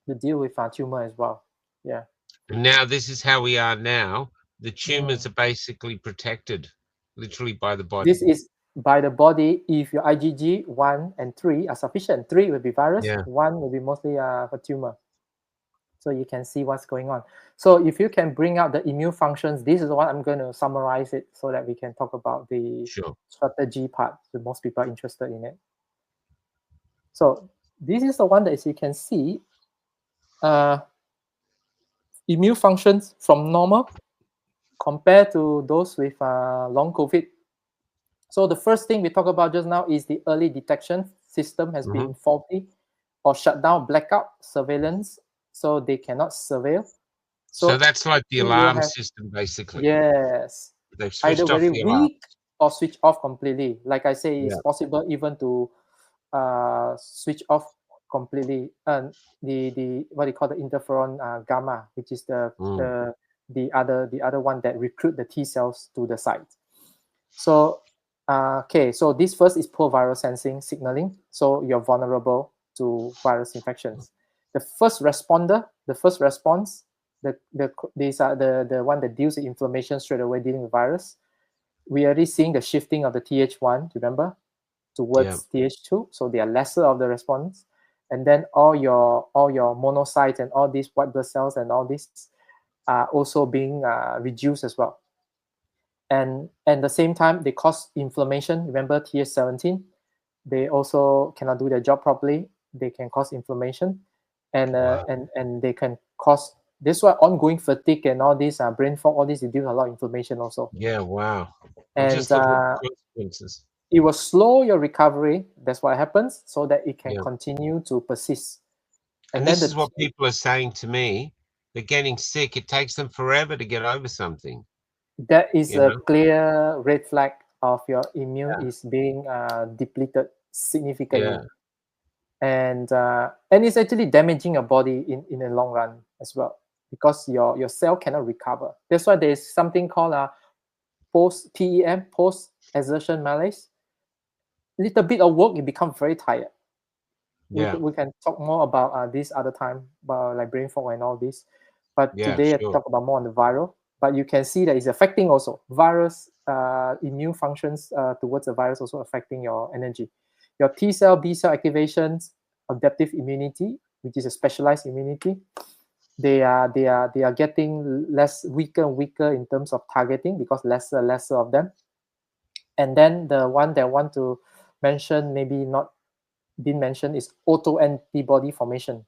to deal with tumor as well. Yeah. And now this is how we are now. The tumors are basically protected, literally by the body. This is by the body. If your IgG 1 and 3 are sufficient, 3 will be virus, 1 will be mostly for tumor. So you can see what's going on. So if you can bring out the immune functions, this is what I'm going to summarize it so that we can talk about the strategy part. So most people are interested in it. So this is the one that, as you can see, immune functions from normal compared to those with long COVID. So the first thing we talk about just now is the early detection system has been faulty or shut down, blackout, surveillance, so they cannot surveil. So that's like the alarm system, basically. Yes. They've switched either off very the alarm. weak or switch off completely. Like I say, it's possible even to switch off completely. And the what do you call the interferon gamma, which is the other one that recruit the T cells to the site. So okay, so this first is poor viral sensing signaling. So you're vulnerable to virus infections. The first response, these are the one that deals with inflammation straight away, dealing with virus. We are already seeing the shifting of the Th1, remember, towards Th2. So they are lesser of the response. And then all your monocytes and all these white blood cells and all these are also being reduced as well. And at the same time, they cause inflammation. Remember Th17, they also cannot do their job properly. They can cause inflammation, and they can cause this why ongoing fatigue and all this brain fog, all this, they deal with a lot of inflammation also. Yeah, wow. And just look at the consequences. It will slow your recovery. That's what happens, so that it can continue to persist. And this is what people are saying to me. They're getting sick. It takes them forever to get over something. That is a clear red flag of your immune is being depleted significantly. And it's actually damaging your body in the long run as well, because your cell cannot recover. That's why there's something called PEM, post exertion malaise. Little bit of work, you become very tired. We can talk more about this other time, like brain fog and all this. But today I talk about more on the viral. But you can see that it's affecting also virus, immune functions towards the virus, also affecting your energy. Your T cell, B cell activations, adaptive immunity, which is a specialized immunity, they are getting weaker and weaker in terms of targeting because lesser of them. And then the one that I want to mention, maybe not been mentioned, is autoantibody formation.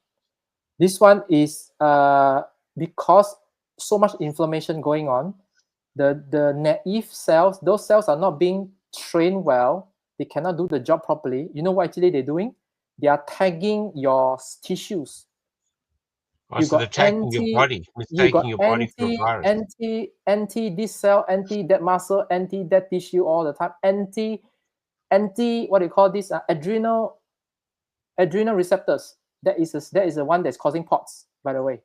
This one is because so much inflammation going on, the naive cells, those cells are not being trained well. They cannot do the job properly. You know what actually they're doing? They are tagging your tissues. Oh, so they're tagging your body, mistaking your body for a virus. Anti this cell, anti that muscle, anti that tissue all the time. Anti what do you call this? Adrenal receptors. That is the one that's causing POTS, by the way.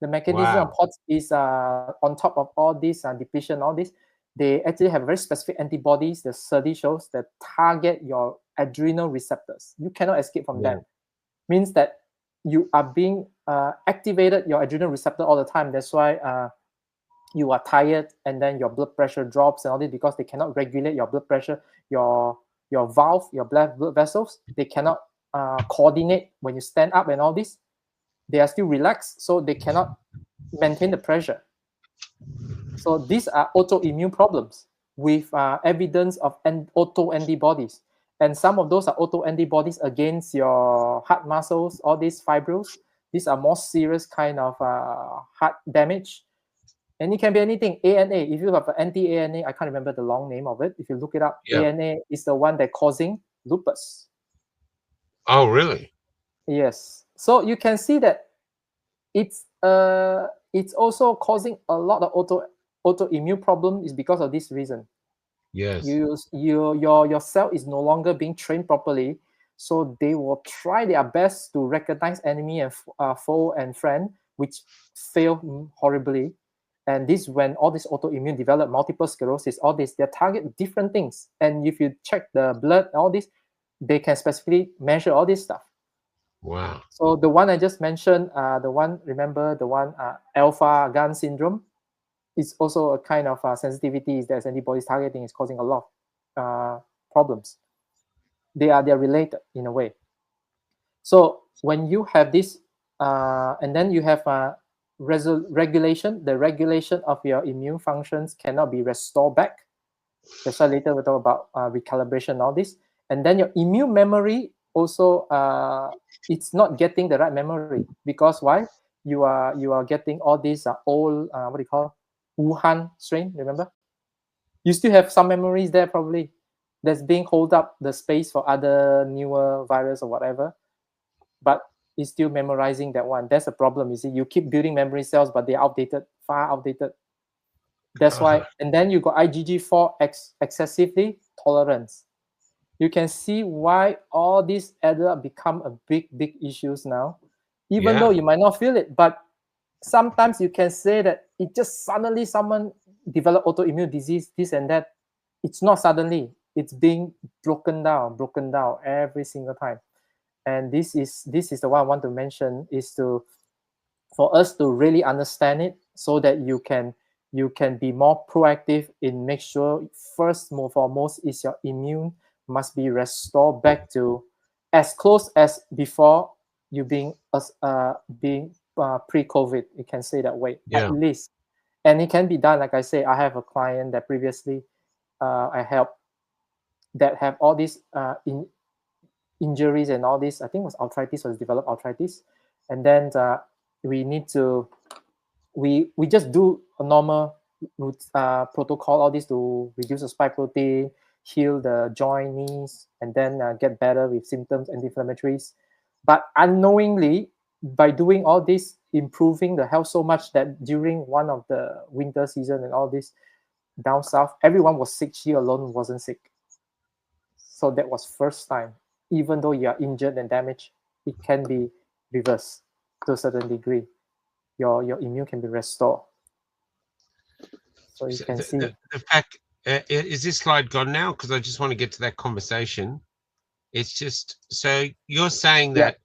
The mechanism of POTS is on top of all this depletion, all this. They actually have very specific antibodies. The study shows that target your adrenal receptors. You cannot escape from them. Means that you are being activated your adrenal receptor all the time. That's why you are tired, and then your blood pressure drops and all this, because they cannot regulate your blood pressure, your valve, your blood vessels. They cannot coordinate when you stand up and all this. They are still relaxed, so they cannot maintain the pressure. So these are autoimmune problems with evidence of autoantibodies. And some of those are autoantibodies against your heart muscles, all these fibrils. These are more serious kind of heart damage. And it can be anything. ANA, if you have an anti-ANA, I can't remember the long name of it. If you look it up, ANA is the one that's causing lupus. Oh, really? Yes. So you can see that it's also causing a lot of autoimmune problem is because of this reason. Yes. Your cell is no longer being trained properly, so they will try their best to recognize enemy and foe and friend, which fail horribly. And this when all this autoimmune develop, multiple sclerosis, all this, they target different things. And if you check the blood, all this, they can specifically measure all this stuff. Wow. So the one I just mentioned, alpha gun syndrome, is also a kind of sensitivity that antibodies targeting is causing a lot of problems. They are related in a way. So when you have this, and then you have regulation, the regulation of your immune functions cannot be restored back. That's why later we'll talk about recalibration and all this. And then your immune memory also, it's not getting the right memory, because why? You are getting all these old what do you call Wuhan strain. Remember, you still have some memories there probably that's being hold up the space for other newer virus or whatever, but it's still memorizing that one. That's a problem. You see, you keep building memory cells, but they're outdated, far outdated. That's why. And then you got IgG4 excessively tolerance. You can see why all these added up become a big issues now, even though you might not feel it. But sometimes you can say that it just suddenly someone develop autoimmune disease, this and that. It's not suddenly. It's being broken down every single time. And this is the one I want to mention, is for us to really understand it, so that you can be more proactive in make sure first foremost is your immune must be restored back to as close as before you being pre-COVID. You can say that way, at least. And it can be done. Like I say, I have a client that previously I helped that have all these injuries and all this. I think it was arthritis, was developed arthritis. And then we need to, we just do a normal protocol, all this to reduce the spike protein, heal the joint, knees, and then get better with symptoms, anti-inflammatories. But unknowingly, by doing all this, improving the health so much that during one of the winter season and all this down south, everyone was sick. She alone wasn't sick. So that was first time. Even though you are injured and damaged, it can be reversed to a certain degree. Your immune can be restored. So you can see. The fact, is this slide gone now? Because I just want to get to that conversation. It's just, so you're saying that,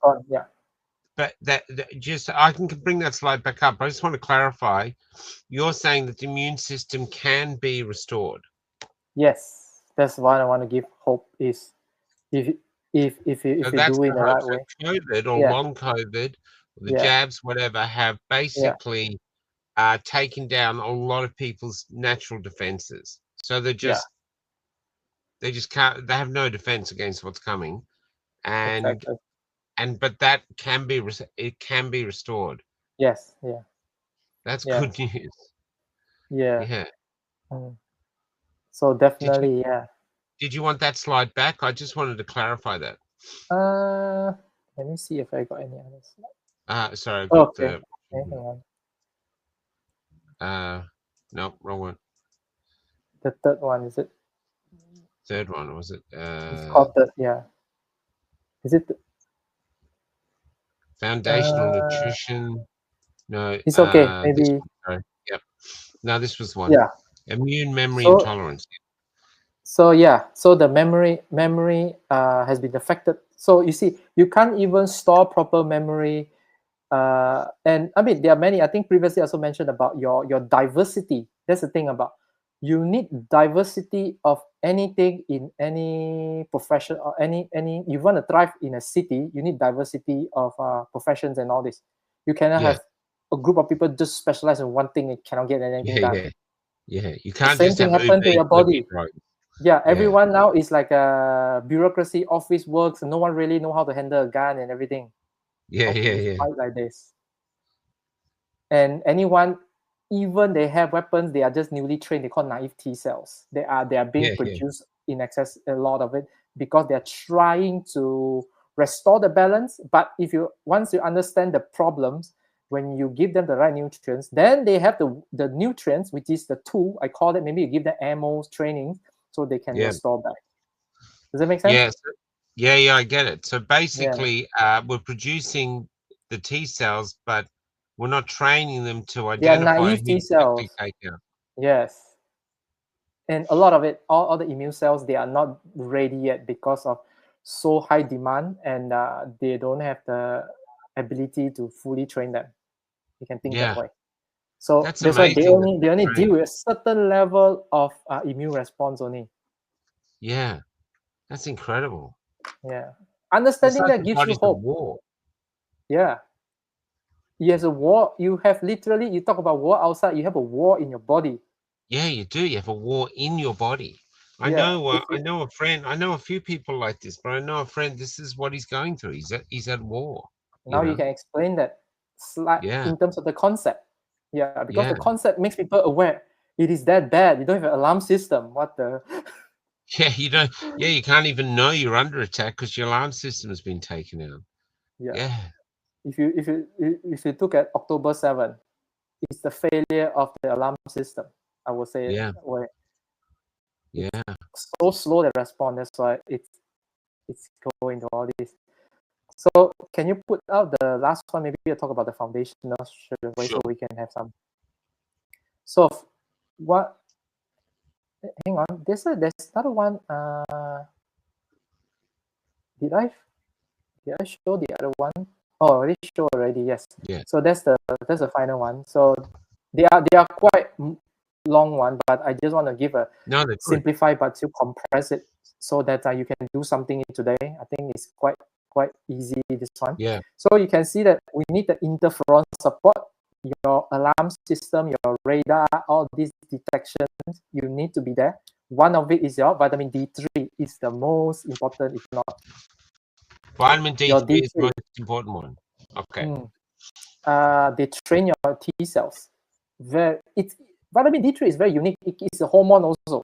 but that just, I can bring that slide back up. I just want to clarify. You're saying that the immune system can be restored. Yes, that's what I want to give hope is, if if you that's do it in the the hope. right So way. COVID or Yeah, long COVID, or the yeah, jabs, whatever, have yeah, basically taken down a lot of people's natural defenses. So yeah, they just can't. They have no defense against what's coming, and exactly. but that can be it can be restored. Yes, yeah, That's yeah, good news. yeah. Yeah. Mm. So Did you definitely, yeah. want that slide back? I just wanted to clarify that. Uh, Let me see if I got any others. Sorry, I've got Okay, the okay, hang on. no, wrong one. The third one, is it? Third one, was it? It's called the, yeah. Is it? Foundational Uh, nutrition. No, it's okay. this Maybe, one. Sorry. Yep. No, this was one. yeah. Immune memory and So tolerance. so yeah. So the memory has been affected. So you see, you can't even store proper memory. And I mean, there are many. I think previously I also mentioned about your diversity. That's the thing about, you need diversity of anything in any profession, or any you want to thrive in a city, you need diversity of professions and all this. You cannot Yeah. have a group of people just specialize in one thing and cannot get anything Yeah. done. Yeah. Yeah. You The can't same just thing have Uber happened to Eats your delivery body. drivers. Yeah, Yeah. everyone now is like a bureaucracy, office works, and no one really know how to handle a gun and everything. Yeah. How Yeah. to Yeah. fight like this. And anyone, even they have weapons, they are just newly trained. They call naive T cells. They are being Yeah. Yeah. produced in excess, a lot of it, because they're trying to restore the balance. But if you once you understand the problems, when you give them the right nutrients, then they have the nutrients, which is the tool. I call it, maybe you give them ammo training so they can Yeah. restore back. Does that make sense? Yes. Yeah. Yeah. I get it. So Yeah. basically, we're producing the T cells, but we're not training them to They are identify naive who T to quickly cells. take out. Yes. And a lot of it, all the immune cells, they are not ready yet because of so high demand, and they don't have the ability to fully train them. You can think that Yeah. way. So That's that's why they amazing that only they're deal trained. with a certain level of immune response only. Yeah. That's incredible. Yeah, It's understanding like that the gives you body's at hope. war. Yeah, yes, a war. You have literally, you talk about war outside, you have a war in your body. Yeah, you do. You have a war in your body. Yeah, if I you, know a friend. I know a few people like this, but I know a friend. This is what he's going through. He's at war. You now you know. can explain that Yeah. in terms of the concept. Yeah, because Yeah. the concept makes people aware. It is that bad. You don't have an alarm system. What the? Yeah. You don't. Yeah. You can't even know you're under attack because your alarm system has been taken out. Yeah. Yeah. If you look at October 7th, it's the failure of the alarm system. I would say it Yeah. where it's Yeah. so slow the response. That's why it's going to all this. So can you put out the last one? Maybe you talk about the foundational straight away so Sure. we can have some. So what? Hang on. There's another one. Did I show the other one? Oh, I already show already. Yes. Yeah. So that's the final one. So they are quite long one, but I just want to give a No, they're good. simplify but to compress it so that you can do something today. I think it's quite easy, this one. Yeah. So you can see that we need the interferon support, your alarm system, your radar, all these detections, you need to be there. One of it is your vitamin D3 is the most important, if not Vitamin your D3 is the D3. most important one. Okay. They train your T cells. It's vitamin D3 is very unique. It's a hormone also.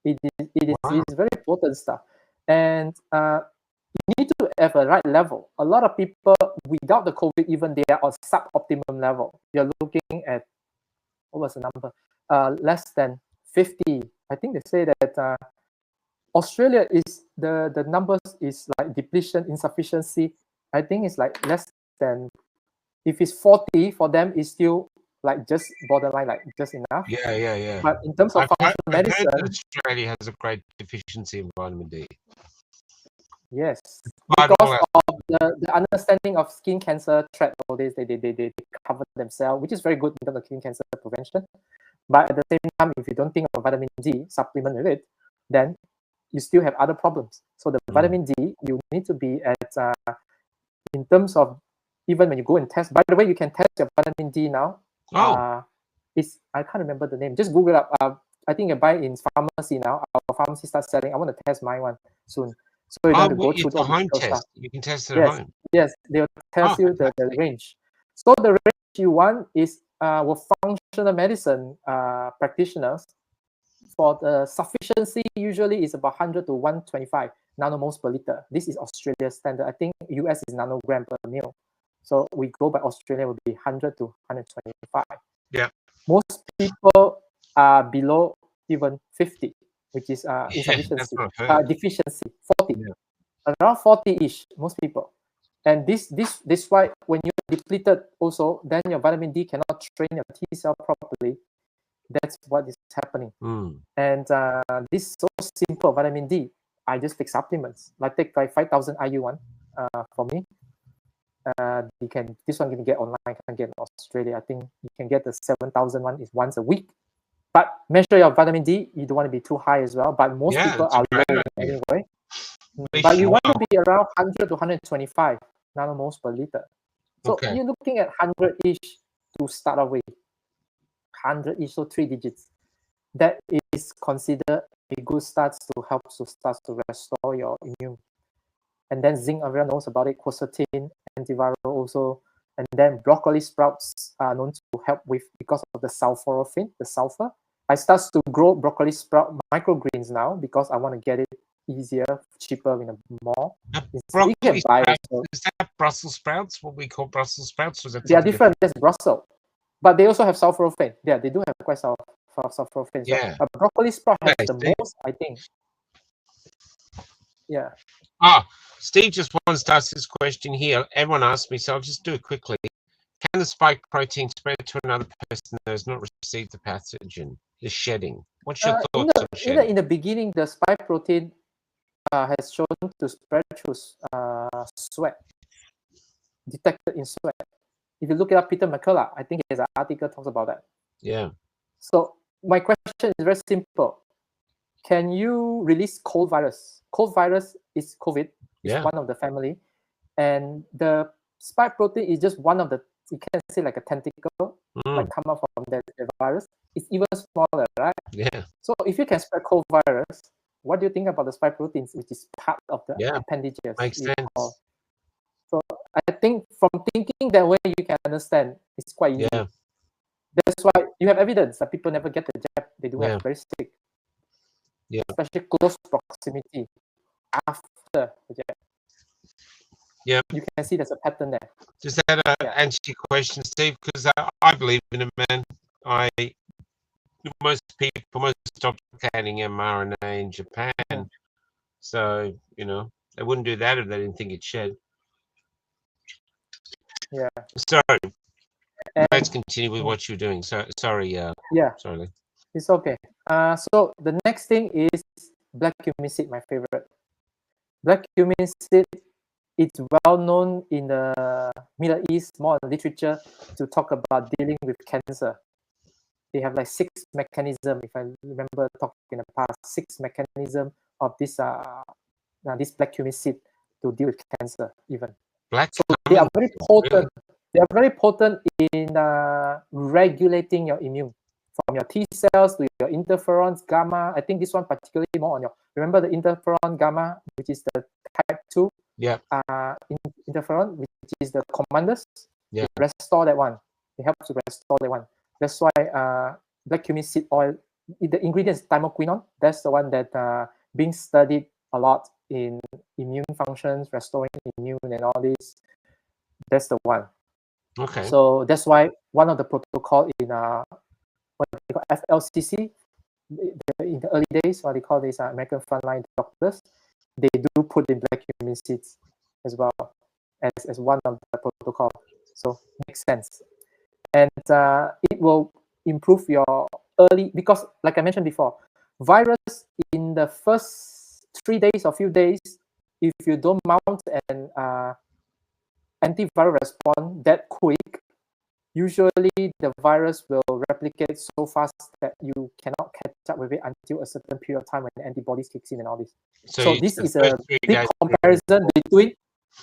Wow. It's very potent stuff, and you need to have a right level. A lot of people without the COVID, even they are on suboptimum level. You're looking at, what was the number? Less than 50. I think they say that Australia is the numbers is like depletion insufficiency. I think it's like less than, if it's 40 for them, it's still like just borderline, like just enough. Yeah. Yeah. Yeah. But in terms of functional I've heard that medicine, Australia has a great deficiency in vitamin D. yes, Despite all because that. of the understanding of skin cancer threat, all this, they cover themselves, which is very good in terms of skin cancer prevention. But at the same time, if you don't think of vitamin D supplement with it, then you still have other problems. So the vitamin D, you need to be at, in terms of, even when you go and test, by the way, you can test your vitamin D now. Oh. I can't remember the name. Just Google it up. I think you buy in pharmacy now. Our pharmacy starts selling. I want to test my one soon. So you don't have to go through it's a all home the test. stuff. You can test it at home. Yes, they'll tell you the range. So the range you want is with functional medicine practitioners. For the sufficiency, usually is about 100 to 125 nanomoles per liter. This is Australia standard. I think US is nanogram per mil. So we go by Australia would be 100 to 125. Yeah. Most people are below even 50, which is insufficiency, deficiency, 40. Yeah. Around 40-ish, most people. And this why when you're depleted also, then your vitamin D cannot train your T cell properly. That's what is happening. And this so simple vitamin D, I just take supplements. Like take like 5,000 IU one for me. This one you can get online, can get in Australia. I think you can get the 7,000 one is once a week. But measure your vitamin D, you don't want to be too high as well. But most people are low anyway. But you want to be around 100 to 125 nanomoles per liter. So you're looking at 100-ish to start off with. 100-ish, so 3 digits. That is considered a good start to help to restore your immune. And then zinc, everyone knows about it, quercetin, antiviral also. And then broccoli sprouts are known to help with, because of the sulforaphane, the sulfur. I start to grow broccoli sprout microgreens now because I want to get it easier, cheaper in a mall. Broccoli sprouts, is that Brussels sprouts? What we call Brussels sprouts? Or is that they are different. That's Brussels. But they also have sulforaphane. Yeah, they do have quite sulforaphane. Yeah. So, broccoli sprout has the most, I think. Yeah. Steve just wants to ask this question here. Everyone asked me, so I'll just do it quickly. Can the spike protein spread to another person that has not received the pathogen? The shedding. What's your thoughts on shedding? In the beginning, the spike protein has shown to spread through sweat, detected in sweat. If you look it up, Peter McCullough, I think his article talks about that. Yeah. So my question is very simple. Can you release cold virus? Cold virus is COVID. It's one of the family. And the spike protein is just one of the, you can say like a tentacle, like come up from the virus. It's even smaller, right? Yeah. So if you can spread cold virus, what do you think about the spike proteins, which is part of the appendages? Makes sense. So I think from thinking that way, you can understand it's quite easy. Yeah. That's why you have evidence that people never get the jab. They do have very sick. Yeah. Especially close proximity after the jab. Yeah. You can see there's a pattern there. Does that answer your question, Steve? Because I believe in it, man. Most people stopped advocating mRNA in Japan. So, you know, they wouldn't do that if they didn't think it shed. Yeah. Sorry. Let's continue with what you're doing. So sorry. Sorry. It's okay. So the next thing is black cumin seed, my favorite. Black cumin seed, it's well known in the Middle East, more literature, to talk about dealing with cancer. They have like 6 mechanisms, if I remember talking in the past, 6 mechanisms of this black cumin seed to deal with cancer even. So they are very potent. Really? They are very potent in regulating your immune, from your T cells to your interferons, gamma. I think this one particularly more on your, remember the interferon gamma, which is the type 2 interferon, which is the commanders. Yeah. Restore that one. It helps to restore that one. That's why black cumin seed oil, the ingredient is thymoquinone. That's the one that being studied a lot in immune functions, restoring immune and all this. That's the one. Okay. So that's why one of the protocol in what they call FLCC, in the early days, what they call these American frontline doctors, they do put in black cumin seeds as well as one of the protocol. So makes sense. And it will improve your early, because like I mentioned before, virus in the first 3 days or few days, if you don't mount an antiviral response that quick, usually the virus will replicate so fast that you cannot catch up with it until a certain period of time when the antibodies kicks in and all this. So this is a big comparison between,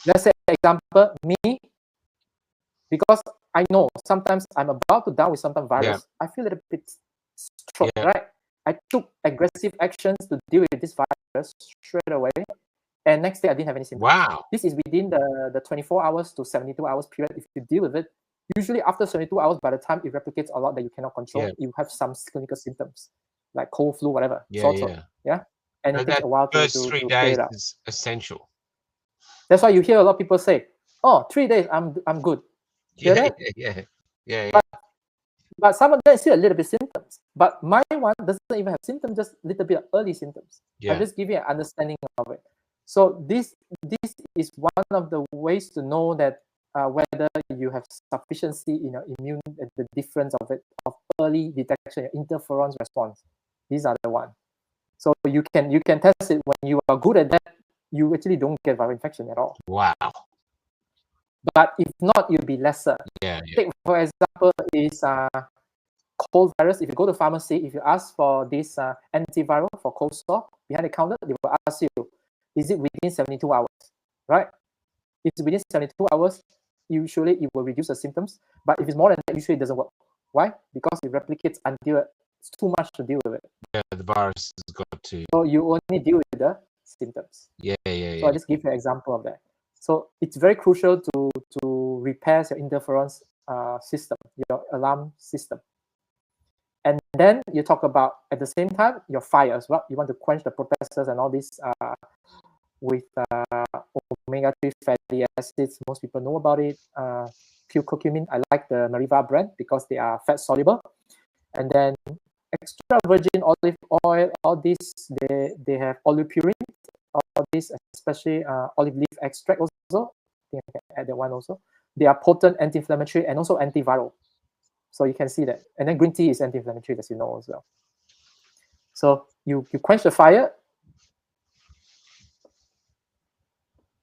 let's say, example, me, because I know sometimes I'm about to die with some virus. I feel a little bit stroke, right? I took aggressive actions to deal with this virus straight away, and next day I didn't have any symptoms. Wow. This is within the 24 hours to 72 hours period. If you deal with it, usually after 72 hours, by the time it replicates a lot that you cannot control, you have some clinical symptoms like cold, flu, whatever. And it takes a while to first 3 to days clear it out. is essential. That's why you hear a lot of people say, "Oh, 3 days, I'm good." Yeah. But some of them still a little bit symptoms. But my one doesn't even have symptoms, just a little bit of early symptoms. I just give you an understanding of it. So this is one of the ways to know that whether you have sufficiency in your immune, the difference of it, of early detection, your interference response. These are the one. So you can test it when you are good at that. You actually don't get viral infection at all. Wow. But if not, you'll be lesser. Take, for example, is cold virus. If you go to pharmacy, if you ask for this antiviral for cold sore behind the counter, they will ask you, is it within 72 hours, right? If it's within 72 hours, usually it will reduce the symptoms. But if it's more than that, usually it doesn't work. Why? Because it replicates until it's too much to deal with it. Yeah, the virus has got to. So you only deal with the symptoms. So I just give you an example of that. So it's very crucial to repair your interference system, your alarm system. And then you talk about, at the same time, your fire as well. You want to quench the protesters and all this with omega-3 fatty acids. Most people know about it. Curcumin, I like the Mariva brand because they are fat soluble. And then extra virgin olive oil, all this, they have oleuroperin, all this, especially olive leaf extract also. I think I can add that one also. They are potent anti-inflammatory and also antiviral. So you can see that. And then green tea is anti-inflammatory, as you know as well. So you quench the fire.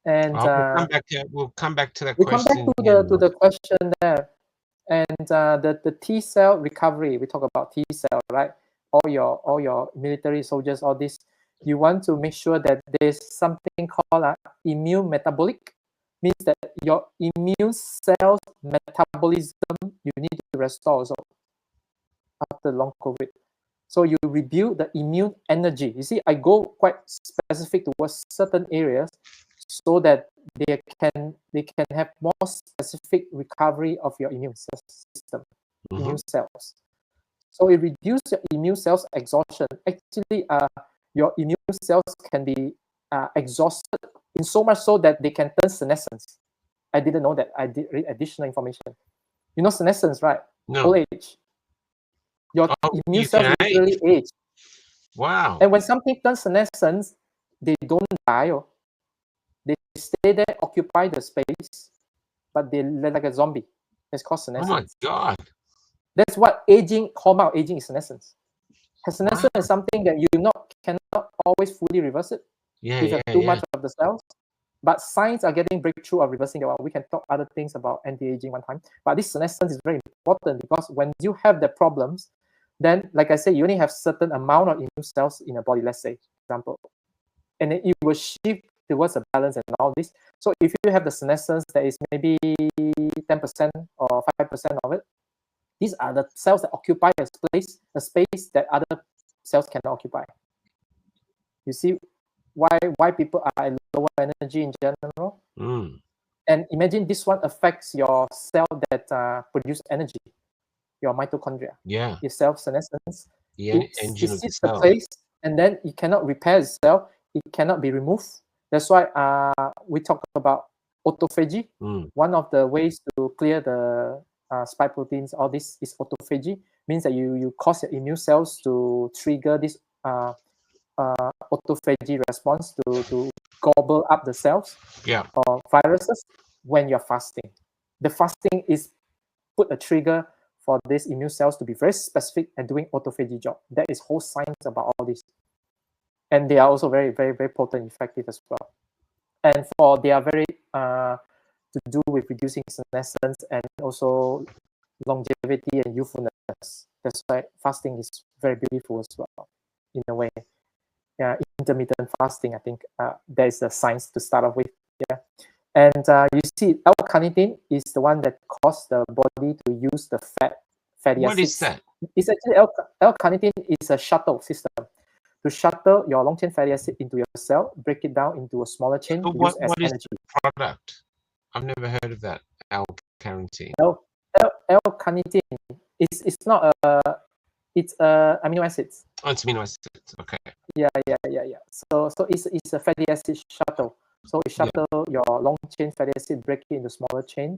And we'll come back to that we question. Come back to the question there. And the T cell recovery, we talk about T cell, right? All your military soldiers, all this, you want to make sure that there's something called immune metabolic. Means that your immune cells metabolism you need to restore also after long COVID. So you rebuild the immune energy. You see, I go quite specific towards certain areas so that they can have more specific recovery of your immune system, immune cells. So it reduces your immune cells exhaustion. Actually, your immune cells can be exhausted in so much so that they can turn senescence. I didn't know that. I did read additional information. You know senescence, right? No. Old age. Your immune cells literally age. Wow. And when something turns senescence, they don't die. They stay there, occupy the space, but they're like a zombie. It's called senescence. Oh my God. That's what aging, hallmark aging is senescence. Senescence is something that you cannot always fully reverse it. If you have too much of the cells. But science are getting breakthrough of reversing that one. We can talk other things about anti-aging one time. But this senescence is very important because when you have the problems, then, like I said, you only have certain amount of immune cells in a body, let's say, example. And then it will shift towards a balance and all this. So if you have the senescence that is maybe 10% or 5% of it, these are the cells that occupy a space that other cells cannot occupy. You see why people are at lower energy in general? And imagine this one affects your cell that produce energy, your mitochondria. Your cell senescence. It hits the place, and then it cannot repair itself. It cannot be removed. That's why we talk about autophagy. One of the ways to clear the spike proteins, all this is autophagy. Means that you cause your immune cells to trigger this autophagy response to gobble up the cells or viruses when you're fasting. The fasting is put a trigger for these immune cells to be very specific and doing autophagy job. That is whole science about all this. And they are also very, very, very potent, effective as well. And they are very to do with reducing senescence and also longevity and youthfulness. That's why fasting is very beautiful as well, in a way. Intermittent fasting, I think there is a science to start off with. Yeah. And you see, L-carnitine is the one that causes the body to use the fatty What acids. is that? It's actually L-carnitine is a shuttle system to shuttle your long chain fatty acid into your cell, break it down into a smaller chain So to use as what is energy. the product? I've never heard of that. L-carnitine. L-carnitine it's not it's amino acids. Oh, it's amino acids. Okay. Yeah. So it's a fatty acid shuttle. So it shuttle your long chain fatty acid, break it into smaller chain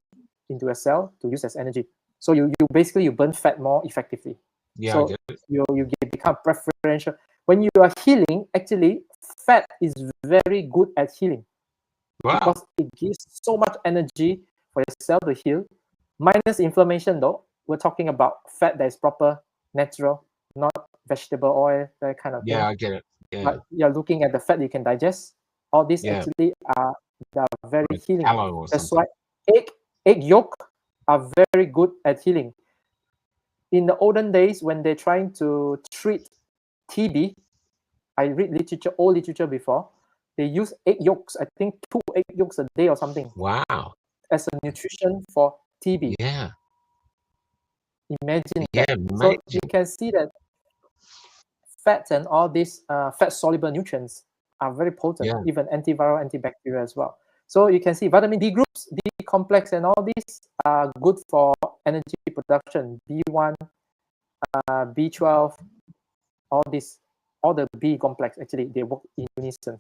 into a cell to use as energy. So you basically burn fat more effectively. Yeah, so I get it. you become preferential. When you are healing, actually fat is very good at healing. Wow. Because it gives so much energy for your cell to heal. Minus inflammation though. We're talking about fat that is proper, natural, not vegetable oil, that kind of thing. Yeah, I get it. Yeah. But you're looking at the fat you can digest. All these actually are very healing. That's why egg yolk are very good at healing. In the olden days, when they're trying to treat TB, I read old literature before, they use egg yolks, I think 2 egg yolks a day or something. Wow. As a nutrition for TB. Yeah. Imagine Yeah, that. So you can see that fats and all these fat-soluble nutrients are very potent, even antiviral, antibacterial as well. So you can see vitamin D groups, D complex and all these are good for energy production. B1, B12, all the B complex, actually, they work in unison.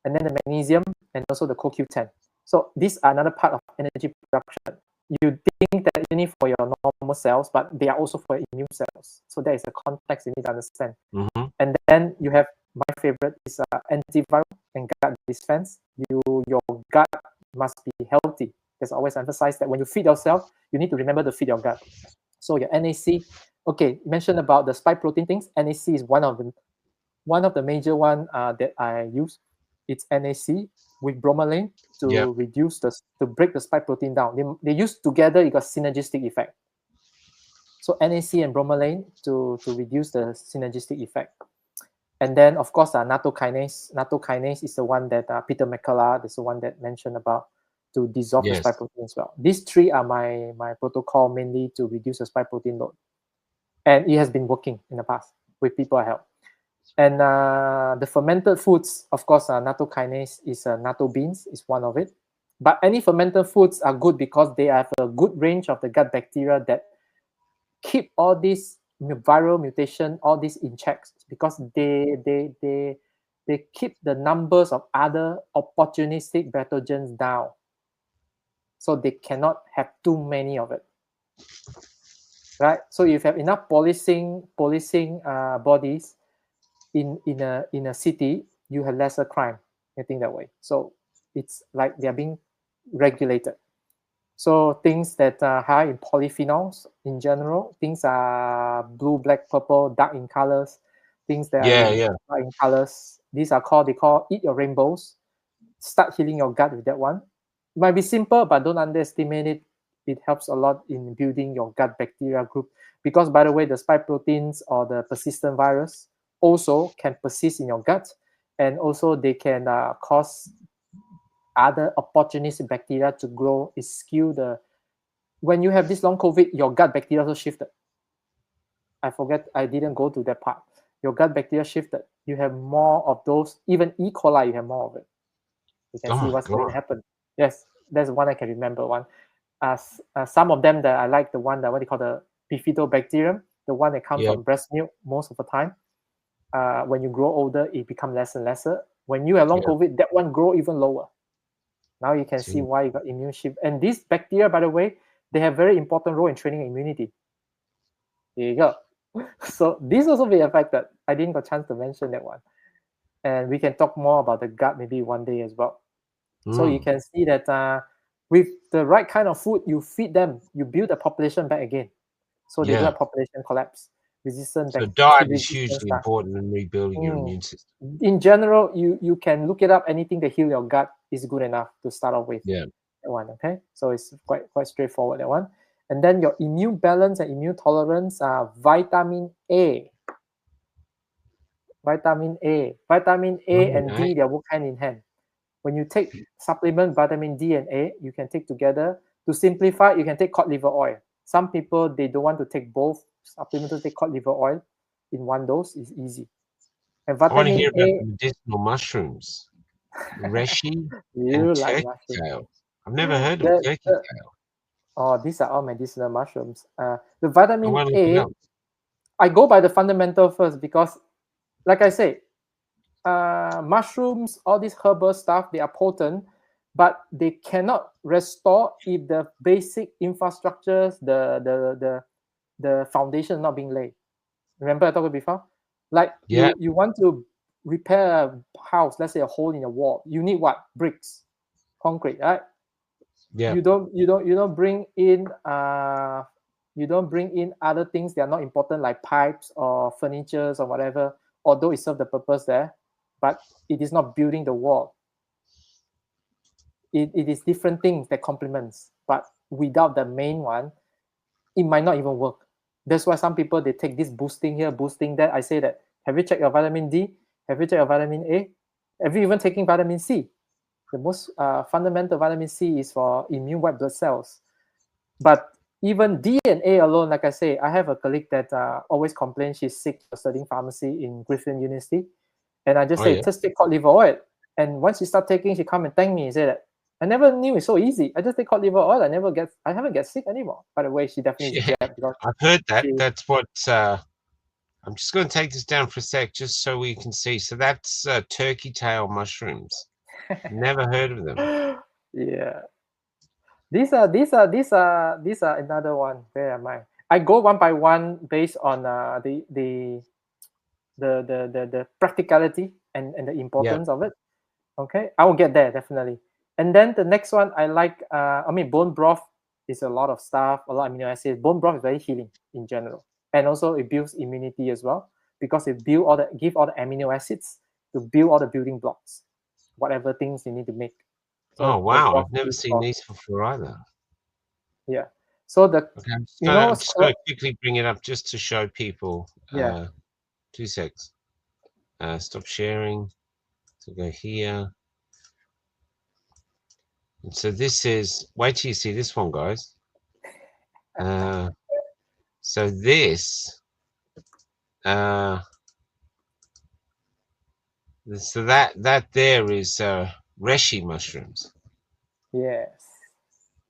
And then the magnesium and also the CoQ10. So these are another part of energy production. You think that you need for your normal cells, but they are also for immune cells. So there is a context you need to understand. And then you have my favorite is antiviral and gut defense. Your gut must be healthy. There's always emphasized that when you feed yourself, you need to remember to feed your gut. So your NAC, okay, mentioned about the spike protein things. NAC is one of the major one that I use. It's NAC with bromelain to to break the spike protein down. They use together, it got synergistic effect. So NAC and bromelain to reduce the synergistic effect. And then of course nattokinase. Nattokinase is the one that Peter McCullough is the one that mentioned about to dissolve the spike protein as well. These three are my protocol mainly to reduce the spike protein load. And it has been working in the past with people I help. And the fermented foods, of course, nattokinase is natto beans is one of it. But any fermented foods are good because they have a good range of the gut bacteria that keep all these viral mutation, all these in checks, because they keep the numbers of other opportunistic pathogens down. So they cannot have too many of it. Right? So if you have enough policing bodies, in a city, you have lesser crime. I think that way. So it's like they are being regulated. So things that are high in polyphenols in general, things are blue, black, purple, dark in colors, things that are dark in colors. These are they call eat your rainbows. Start healing your gut with that one. It might be simple, but don't underestimate it. It helps a lot in building your gut bacteria group. Because by the way, the spike proteins or the persistent virus also can persist in your gut, and also they can cause other opportunistic bacteria to grow. It skew when you have this long COVID, your gut bacteria also shifted. I didn't go to that part. Your gut bacteria shifted. You have more of those, even E. coli, you have more of it. You can see what's going to happen. Yes, that's one I can remember one. Some of them that I like, the one that what they call the bifidobacterium, the one that comes from breast milk most of the time. When you grow older, it becomes less and lesser. When you have long COVID, that one grow even lower. Now you can see why you got immune shift. And these bacteria, by the way, they have very important role in training immunity. There you go. So these also be affected. I didn't get a chance to mention that one. And we can talk more about the gut maybe one day as well. So you can see that with the right kind of food, you feed them, you build the population back again. So they don't have population collapse. So diet is hugely important in rebuilding your immune system. In general, you can look it up. Anything to heal your gut is good enough to start off with. Yeah. That one, okay? So it's quite straightforward, that one. And then your immune balance and immune tolerance are vitamin A. Vitamin A. Vitamin A and D, they work hand in hand. When you take supplement vitamin D and A, you can take together. To simplify, you can take cod liver oil. Some people, they don't want to take both supplements to take cod liver oil in one dose. It's easy. And I want to vitamin hear about A, the medicinal mushrooms. Reishi you and like turkey mushroom. tail. I've never heard of turkey tail. Oh, these are all medicinal mushrooms. The I vitamin want to look it A, up. I go by the fundamental first because, like I say, mushrooms, all this herbal stuff, they are potent, but they cannot restore if the basic infrastructures, the foundation not being laid. Remember I talked before? Like Yeah. you want to repair a house, let's say a hole in a wall. You need what? Bricks, concrete, right? Yeah. You don't bring in other things that are not important like pipes or furnitures or whatever, although it serves the purpose there, but it is not building the wall. It is different things that complements, but without the main one, it might not even work. That's why some people, they take this boosting here, boosting that. I say that, have you checked your vitamin D? Have you checked your vitamin A? Have you even taken vitamin C? The most fundamental vitamin C is for immune white blood cells. But even D and A alone, like I say, I have a colleague that always complains she's sick for studying pharmacy in Griffith University. And I just say, just take cod liver oil. And once she start taking, she come and thank me and say that, I never knew it's so easy. I just take cod liver oil. I haven't get sick anymore. By the way, she definitely is Jap because I've heard that. That's what I'm just going to take this down for a sec just so we can see. So that's turkey tail mushrooms. Never heard of them. Yeah. These are another one. Where am I? I go one by one based on the practicality and the importance of it. Okay, I will get there definitely. And then the next one I like, bone broth is a lot of stuff, a lot of amino acids. Bone broth is very healing in general, and also it builds immunity as well because it give all the amino acids to build all the building blocks, whatever things you need to make. So oh wow, I've never seen these before either. Yeah. So the okay, I'm just going to quickly bring it up just to show people. Yeah. 2 secs. Stop sharing. So go here. And so this is. Wait till you see this one, guys. So this. So that there is reishi mushrooms. Yes.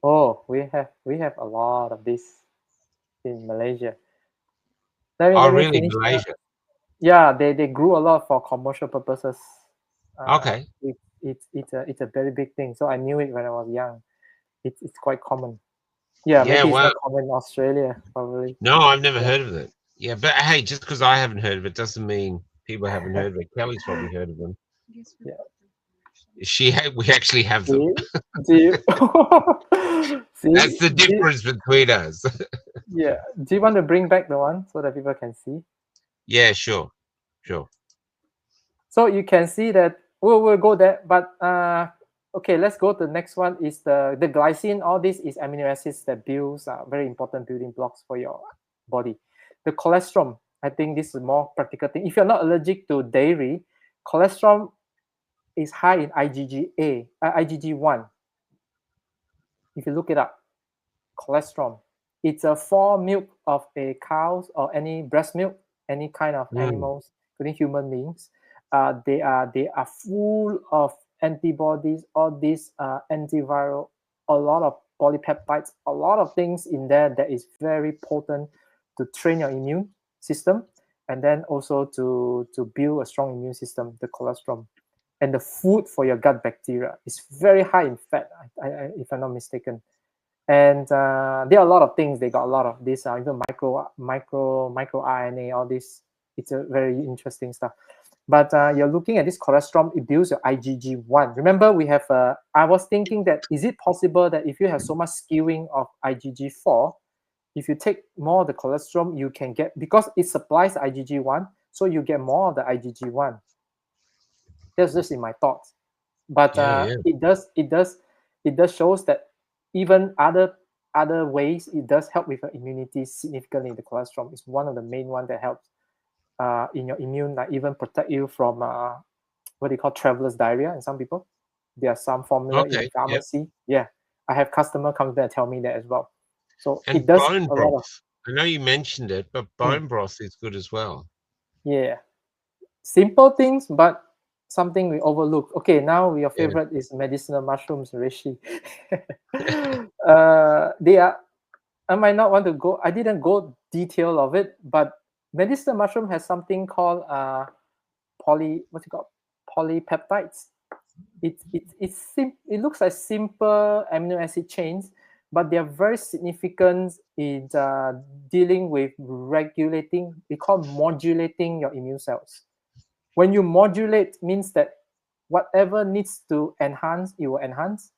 Oh, we have a lot of this in Malaysia. Let me really? finish Malaysia? Yeah, they grew a lot for commercial purposes. Okay. It's a very big thing. So I knew it when I was young. It's quite common. Yeah, maybe it's not common in Australia, probably. No, I've never heard of it. Yeah, but hey, just because I haven't heard of it doesn't mean people haven't heard of it. Kelly's probably heard of them. Yeah. We actually have them. Do you see? That's the difference between us. Yeah. Do you want to bring back the one so that people can see? Yeah, sure. So you can see that we'll go there, but okay, let's go to the next one. Is the glycine. All this is amino acids that builds very important building blocks for your body. The cholesterol, I think this is a more practical thing. If you're not allergic to dairy, cholesterol is high in IgG1. If you look it up, cholesterol, it's a form milk of a cow or any breast milk, any kind of animals, including human beings. They are full of antibodies, all these antiviral, a lot of polypeptides, a lot of things in there that is very potent to train your immune system, and then also to build a strong immune system. The cholesterol and the food for your gut bacteria is very high in fat, if I'm not mistaken. And there are a lot of things. They got a lot of this, even micro RNA, all this. It's a very interesting stuff. But you're looking at this cholesterol, it builds your IgG1. Remember, we have, I was thinking that, is it possible that if you have so much skewing of IgG4, if you take more of the cholesterol, you can get, because it supplies IgG1, so you get more of the IgG1. That's just in my thoughts. But it does shows that even other other ways, it does help with your immunity significantly. The cholesterol is one of the main one that helps in your immune, like even protect you from what they call traveler's diarrhea in some people. There are some formula in Okay. pharmacy. Yeah, I have customer come there and tell me that as well. So it And does bone a lot of broth. I know you mentioned it, but bone broth is good as well. yeah, simple things, but something we overlook. Okay, now your favorite is medicinal mushrooms, Rishi. They are. I might not want to go. I didn't go detail of it, but medicinal mushroom has something called what's it called, polypeptides. It looks like simple amino acid chains, but they are very significant in dealing with regulating. We call modulating your immune cells. When you modulate, means that whatever needs to enhance, it will enhance.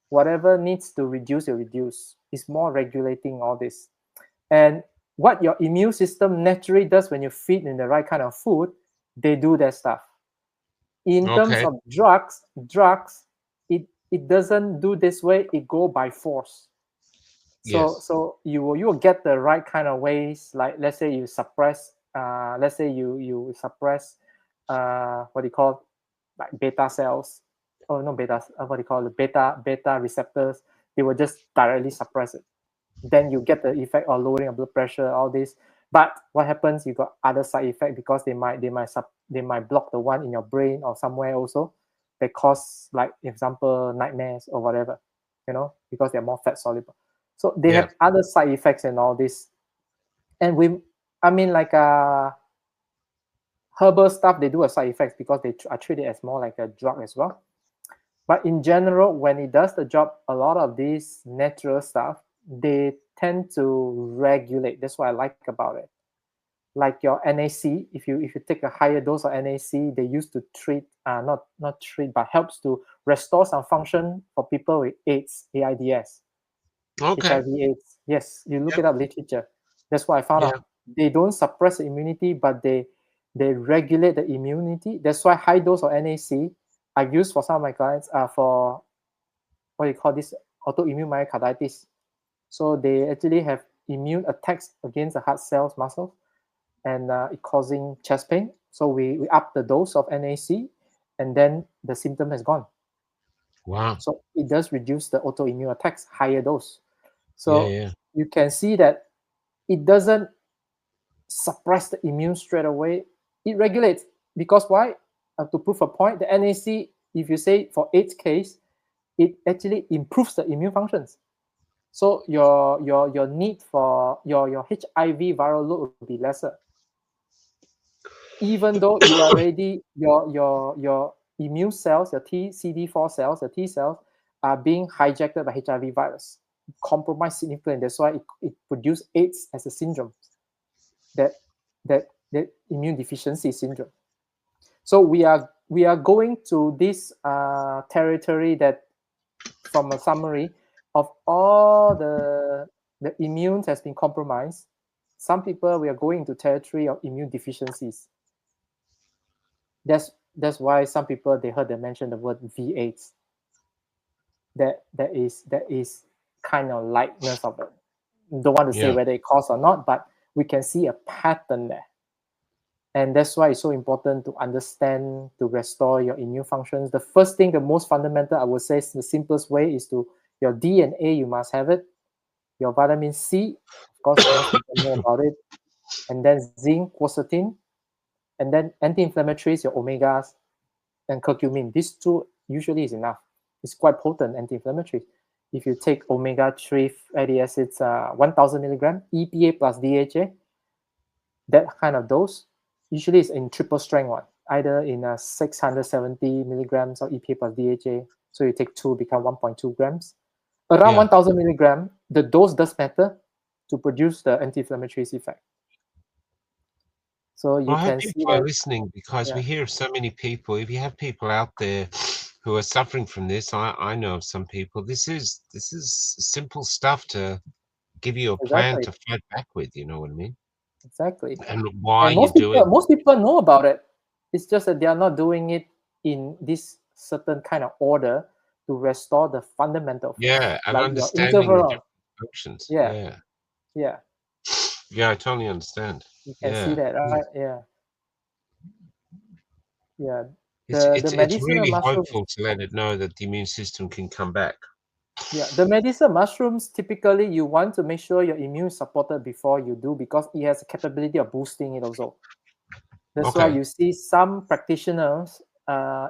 Whatever needs to reduce, it will reduce. It's more regulating all this. And what your immune system naturally does when you feed in the right kind of food, they do that stuff. In terms of drugs, it doesn't do this way. It go by force. So you will get the right kind of ways. Like let's say you suppress. Let's say you suppress. What do you call, like beta cells? Oh no, beta. What do you call it? Beta receptors. They will just directly suppress it. Then you get the effect of lowering of blood pressure. All this. But what happens? You got other side effect because they might block the one in your brain or somewhere also that cause, like example, nightmares or whatever, because they're more fat soluble. So they have other side effects and all this. And like herbal stuff, they do have side effects because they are treated as more like a drug as well. But in general, when it does the job, a lot of these natural stuff, they tend to regulate. That's what I like about it. Like your NAC, if you take a higher dose of NAC, they used to treat, not treat, but helps to restore some function for people with AIDS, AIDS. Okay. HIV/AIDS. Yes, you look it up literature. That's what I found out. They don't suppress the immunity, but they regulate the immunity. That's why high dose of NAC I use for some of my clients for what you call this autoimmune myocarditis. So they actually have immune attacks against the heart cells, muscles, and it causing chest pain. So we up the dose of NAC, and then the symptom has gone. Wow. So it does reduce the autoimmune attacks, higher dose. So you can see that it doesn't suppress the immune straight away. It regulates. Because why? To prove a point, the NAC, if you say for AIDS case, it actually improves the immune functions. So your need for your HIV viral load will be lesser. Even though you are already your immune cells, your CD4 cells, the T cells are being hijacked by HIV virus, compromised significantly. That's why it produces AIDS as a syndrome, that immune deficiency syndrome. So we are going to this territory that, from a summary of all the immune has been compromised. Some people, we are going into territory of immune deficiencies. That's why some people, they heard them mention the word V8. That is kind of likeness of it. Don't want to say whether it caused or not, but we can see a pattern there. And that's why it's so important to understand, to restore your immune functions. The first thing, the most fundamental, I would say, the simplest way is to, your DNA, you must have it. Your vitamin C, of course, most people know about it. And then zinc, quercetin. And then anti-inflammatories, your omegas, and curcumin. These two usually is enough. It's quite potent anti-inflammatory. If you take omega-3 fatty acids, 1,000 milligram, EPA plus DHA, that kind of dose, usually is in triple strength one, either in 670 milligrams of EPA plus DHA. So you take 2, become 1.2 grams. Around 1,000 milligram, the dose does matter to produce the anti-inflammatory effect. So you can see people that, are listening, because we hear of so many people. If you have people out there who are suffering from this, I know of some people. This is simple stuff to give you a plan to fight back with. You know what I mean? Exactly. And why and you do it? most people know about it. It's just that they are not doing it in this certain kind of order to restore the fundamental. And like understanding the functions. Yeah, Yeah. yeah. Yeah, I totally understand. You can see Yeah. that, right? Yeah, yeah. It's The it's it's medicinal really mushrooms. hopeful to let it know that the immune system can come back. Yeah, the medicinal mushrooms, typically you want to make sure your immune is supported before you do, because it has a capability of boosting it also. That's why Okay. you see some practitioners,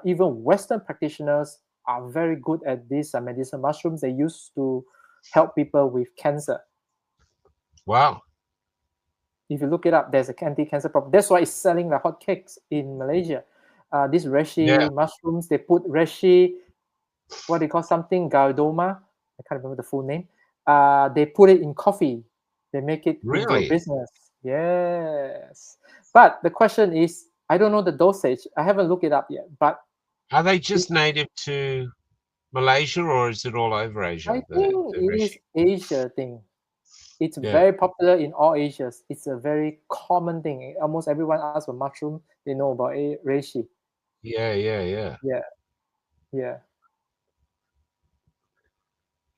even Western practitioners, are very good at these medicinal mushrooms. They used to help people with cancer. Wow. If you look it up, there's a anti-cancer problem. That's why it's selling like hotcakes in Malaysia. These Yeah. reishi mushrooms, they put reishi, what they call something, galdoma. I can't remember the full name. They put it in coffee. They make it into a Really? business. Yes. But the question is, I don't know the dosage. I haven't looked it up yet. But Are they it, just native to Malaysia or is it all over Asia? I The think the it is reishi? Asia thing. It's Yeah. very popular in all Asias. It's a very common thing. Almost everyone asks for mushroom. They know about reishi. Yeah. Yeah. Yeah. Yeah, yeah.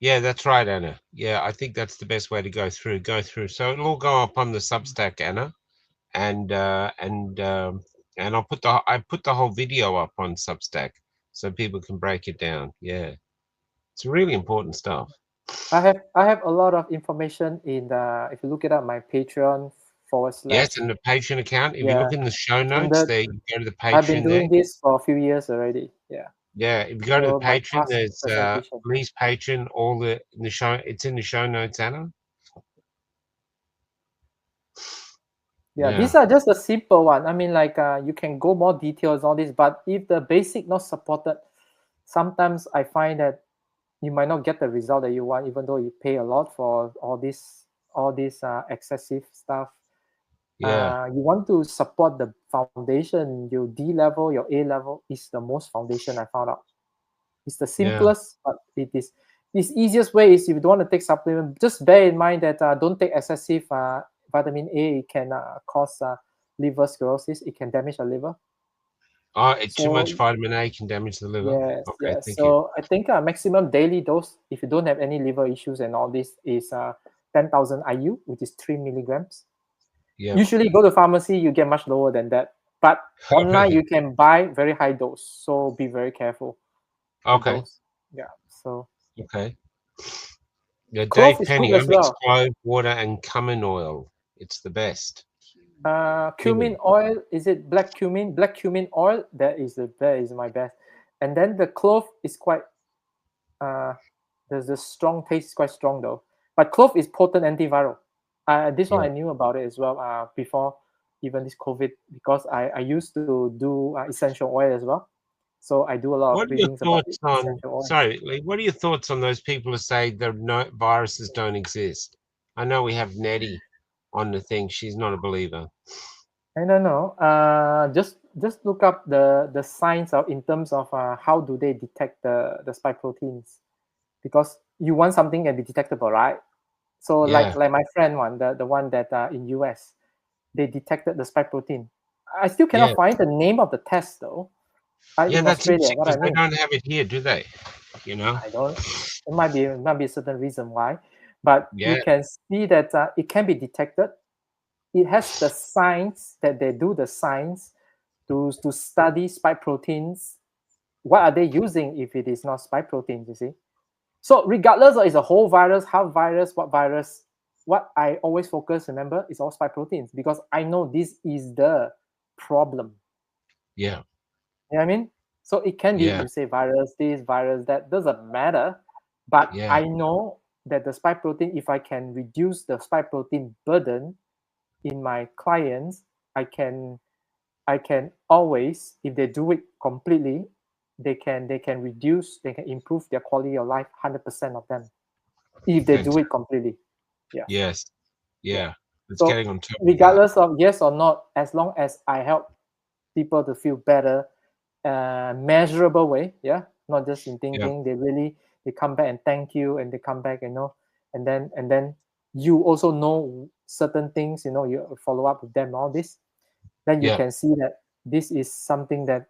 Yeah, that's right, Anna. Yeah, I think that's the best way to go through. Go through. So it'll all go up on the Substack, Anna, and I put the whole video up on Substack so people can break it down. Yeah, it's really important stuff. I have a lot of information in the, if you look it up, my Patreon forward Yes, slash. and the Patreon account. If you Yeah, look in the show and notes, the there you go to the I've been Patreon there. doing this for a few years already. Yeah. Yeah, if you go to the So my Patreon, past there's presentation. please Patreon all the in the show. It's in the show notes, Anna. Yeah, Yeah, these are just a simple one. I mean, like you can go more details on this, but if the basic not supported, sometimes I find that you might not get the result that you want, even though you pay a lot for all this excessive stuff. yeah, You want to support the foundation. Your D level, your A level is the most foundation I found out. It's the yeah. simplest, but this easiest way is if you don't want to take supplement, just bear in mind that don't take excessive vitamin A. It can cause liver sclerosis. It can damage the liver. Oh, too much So vitamin A can damage the liver. yes, Okay, yes. thank you. So I think maximum daily dose, if you don't have any liver issues and all this, is 10,000 IU, which is 3 milligrams. Yeah. Usually, go to pharmacy, you get much lower than that. But Oh, online, really? you can buy very high dose. So be very careful the Okay. dose. Yeah. So Okay. Yeah, clove Dave is good Penny. I as mix well. clove, water, and cumin oil. It's the best. Cumin Really? oil, is it black cumin? Black cumin oil, that is my best. And then the clove is quite uh the strong taste is quite strong though. But clove is potent antiviral. This one Yeah. I knew about it as well before even this COVID, because I used to do essential oil as well. So I do a lot of What are your readings about thoughts on? essential oil. Sorry, Lee. What are your thoughts on those people who say that no viruses don't exist? I know we have Nettie on the thing. She's not a believer. I don't know. Just look up the signs of, in terms of how do they detect the spike proteins, because you want something that be detectable, right? So Yeah. like my friend one, the one that in US, they detected the spike protein. I still Yeah. cannot find the name of the test though. Yeah. In That's Australia, interesting what I because they mean, don't have it here, do they? You know? I don't. It might be a certain reason why, but you Yeah. can see that it can be detected. It has the signs that they do the signs to study spike proteins. What are they using if it is not spike proteins? You see. So regardless of it's a whole virus, half virus, what I always focus, remember, is all spike proteins, because I know this is the problem. Yeah. You know what I mean? So it can be, Yeah. you say virus this, virus that, doesn't matter. But Yeah. I know that the spike protein, if I can reduce the spike protein burden in my clients, I can always, if they do it completely, they can reduce, they can improve their quality of life 100% of them if they do it Fantastic. completely. Yeah, Yes. yeah. Yeah. It's So getting on top of that. regardless of yes or not, as long as I help people to feel better, measurable way, yeah, not just in Yeah. thinking, they come back and thank you, and they come back, and then you also know certain things, you follow up with them, all this, then you Yeah. can see that this is something that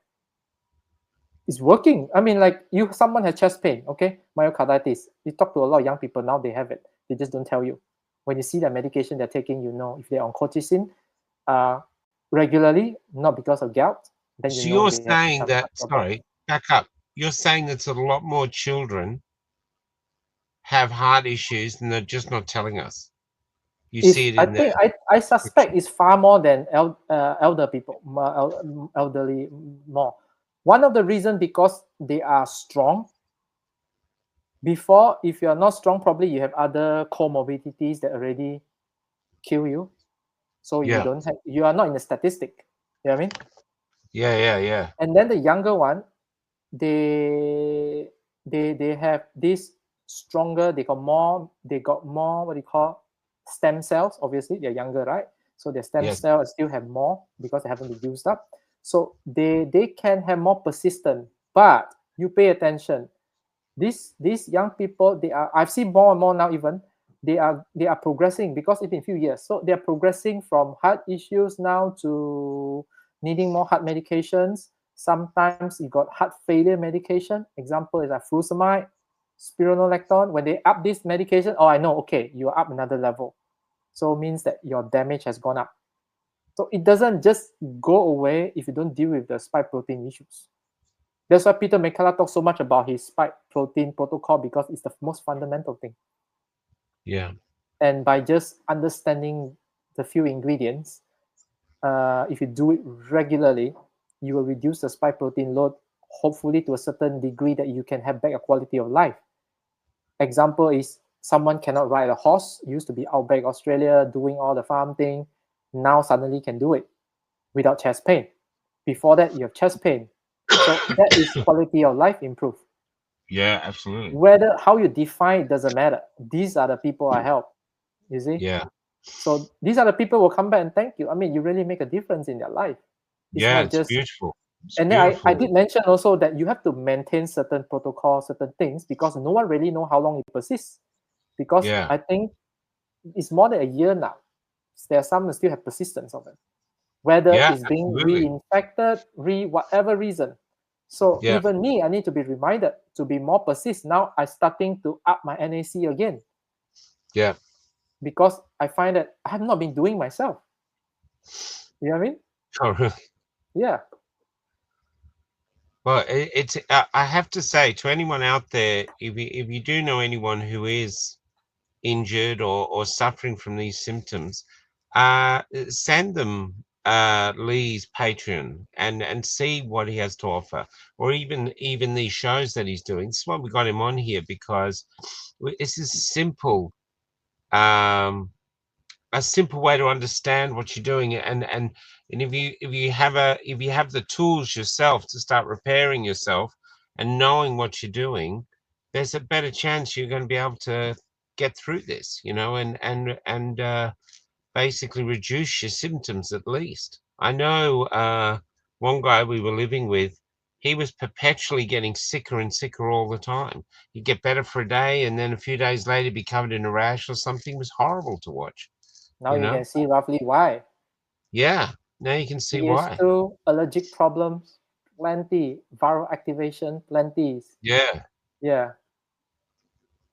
is working. I mean, like someone has chest pain, okay, myocarditis. You talk to a lot of young people now, they have it. They just don't tell you. When you see the medication they're taking, you know if they're on colchicine regularly, not because of gout, then you So know you're they have saying some that, problem. sorry, back up. You're saying that a lot more children have heart issues and they're just not telling us. You see it I in think the I suspect it's far more than elder people, elderly more. One of the reasons because they are strong. Before, if you are not strong, probably you have other comorbidities that already kill you. So you Yeah. don't have, you are not in the statistic. You know what I mean? Yeah. And then the younger one, they have this stronger, they got more what do you call stem cells. Obviously they're younger, right? So their stem Yes. cells still have more because they haven't been used up. So they can have more persistent. But you pay attention, these young people, they are, I've seen more and more now, even they are progressing because it's been a few years. So they are progressing from heart issues now to needing more heart medications. Sometimes you got heart failure medication. Example is like furosemide, spironolactone. When they up this medication, oh, I know, okay, you're up another level. So it means that your damage has gone up. So it doesn't just go away if you don't deal with the spike protein issues. That's why Peter McCullough talks so much about his spike protein protocol, because it's the most fundamental thing. Yeah. And by just understanding the few ingredients, if you do it regularly, you will reduce the spike protein load, hopefully to a certain degree that you can have back a quality of life. Example is someone cannot ride a horse, used to be outback Australia doing all the farm thing, now suddenly can do it without chest pain. Before that, you have chest pain. So that is quality of life improved. Yeah, absolutely. Whether how you define it doesn't matter. These are the people I help. You see? Yeah. So these are the people who will come back and thank you. I mean, you really make a difference in their life. It's Yeah, not it's just. beautiful. It's And then I beautiful. did mention also that you have to maintain certain protocols, certain things, because no one really know how long it persists. Because Yeah. I think it's more than a year now. There are some that still have persistence of it, whether Yeah, it's being absolutely. reinfected, whatever reason. So Yeah. even me, I need to be reminded to be more persist. Now I'm starting to up my NAC again, Yeah. because I find that I have not been doing myself. You know what I mean? Oh, really? Yeah. Well, it's I have to say to anyone out there, if you do know anyone who is injured or suffering from these symptoms, send them Lee's Patreon and see what he has to offer, or even these shows that he's doing. This is why we got him on here, because this is simple, a simple way to understand what you're doing, and if you have the tools yourself to start repairing yourself and knowing what you're doing, there's a better chance you're going to be able to get through this, and basically reduce your symptoms at least. I know one guy we were living with, he was perpetually getting sicker and sicker all the time. He'd get better for a day, and then a few days later he'd be covered in a rash or something. It was horrible to watch. Now you can see roughly why. Yeah, now you can see PS2, why. allergic problems, plenty. Viral activation, plenty. Yeah, Yeah.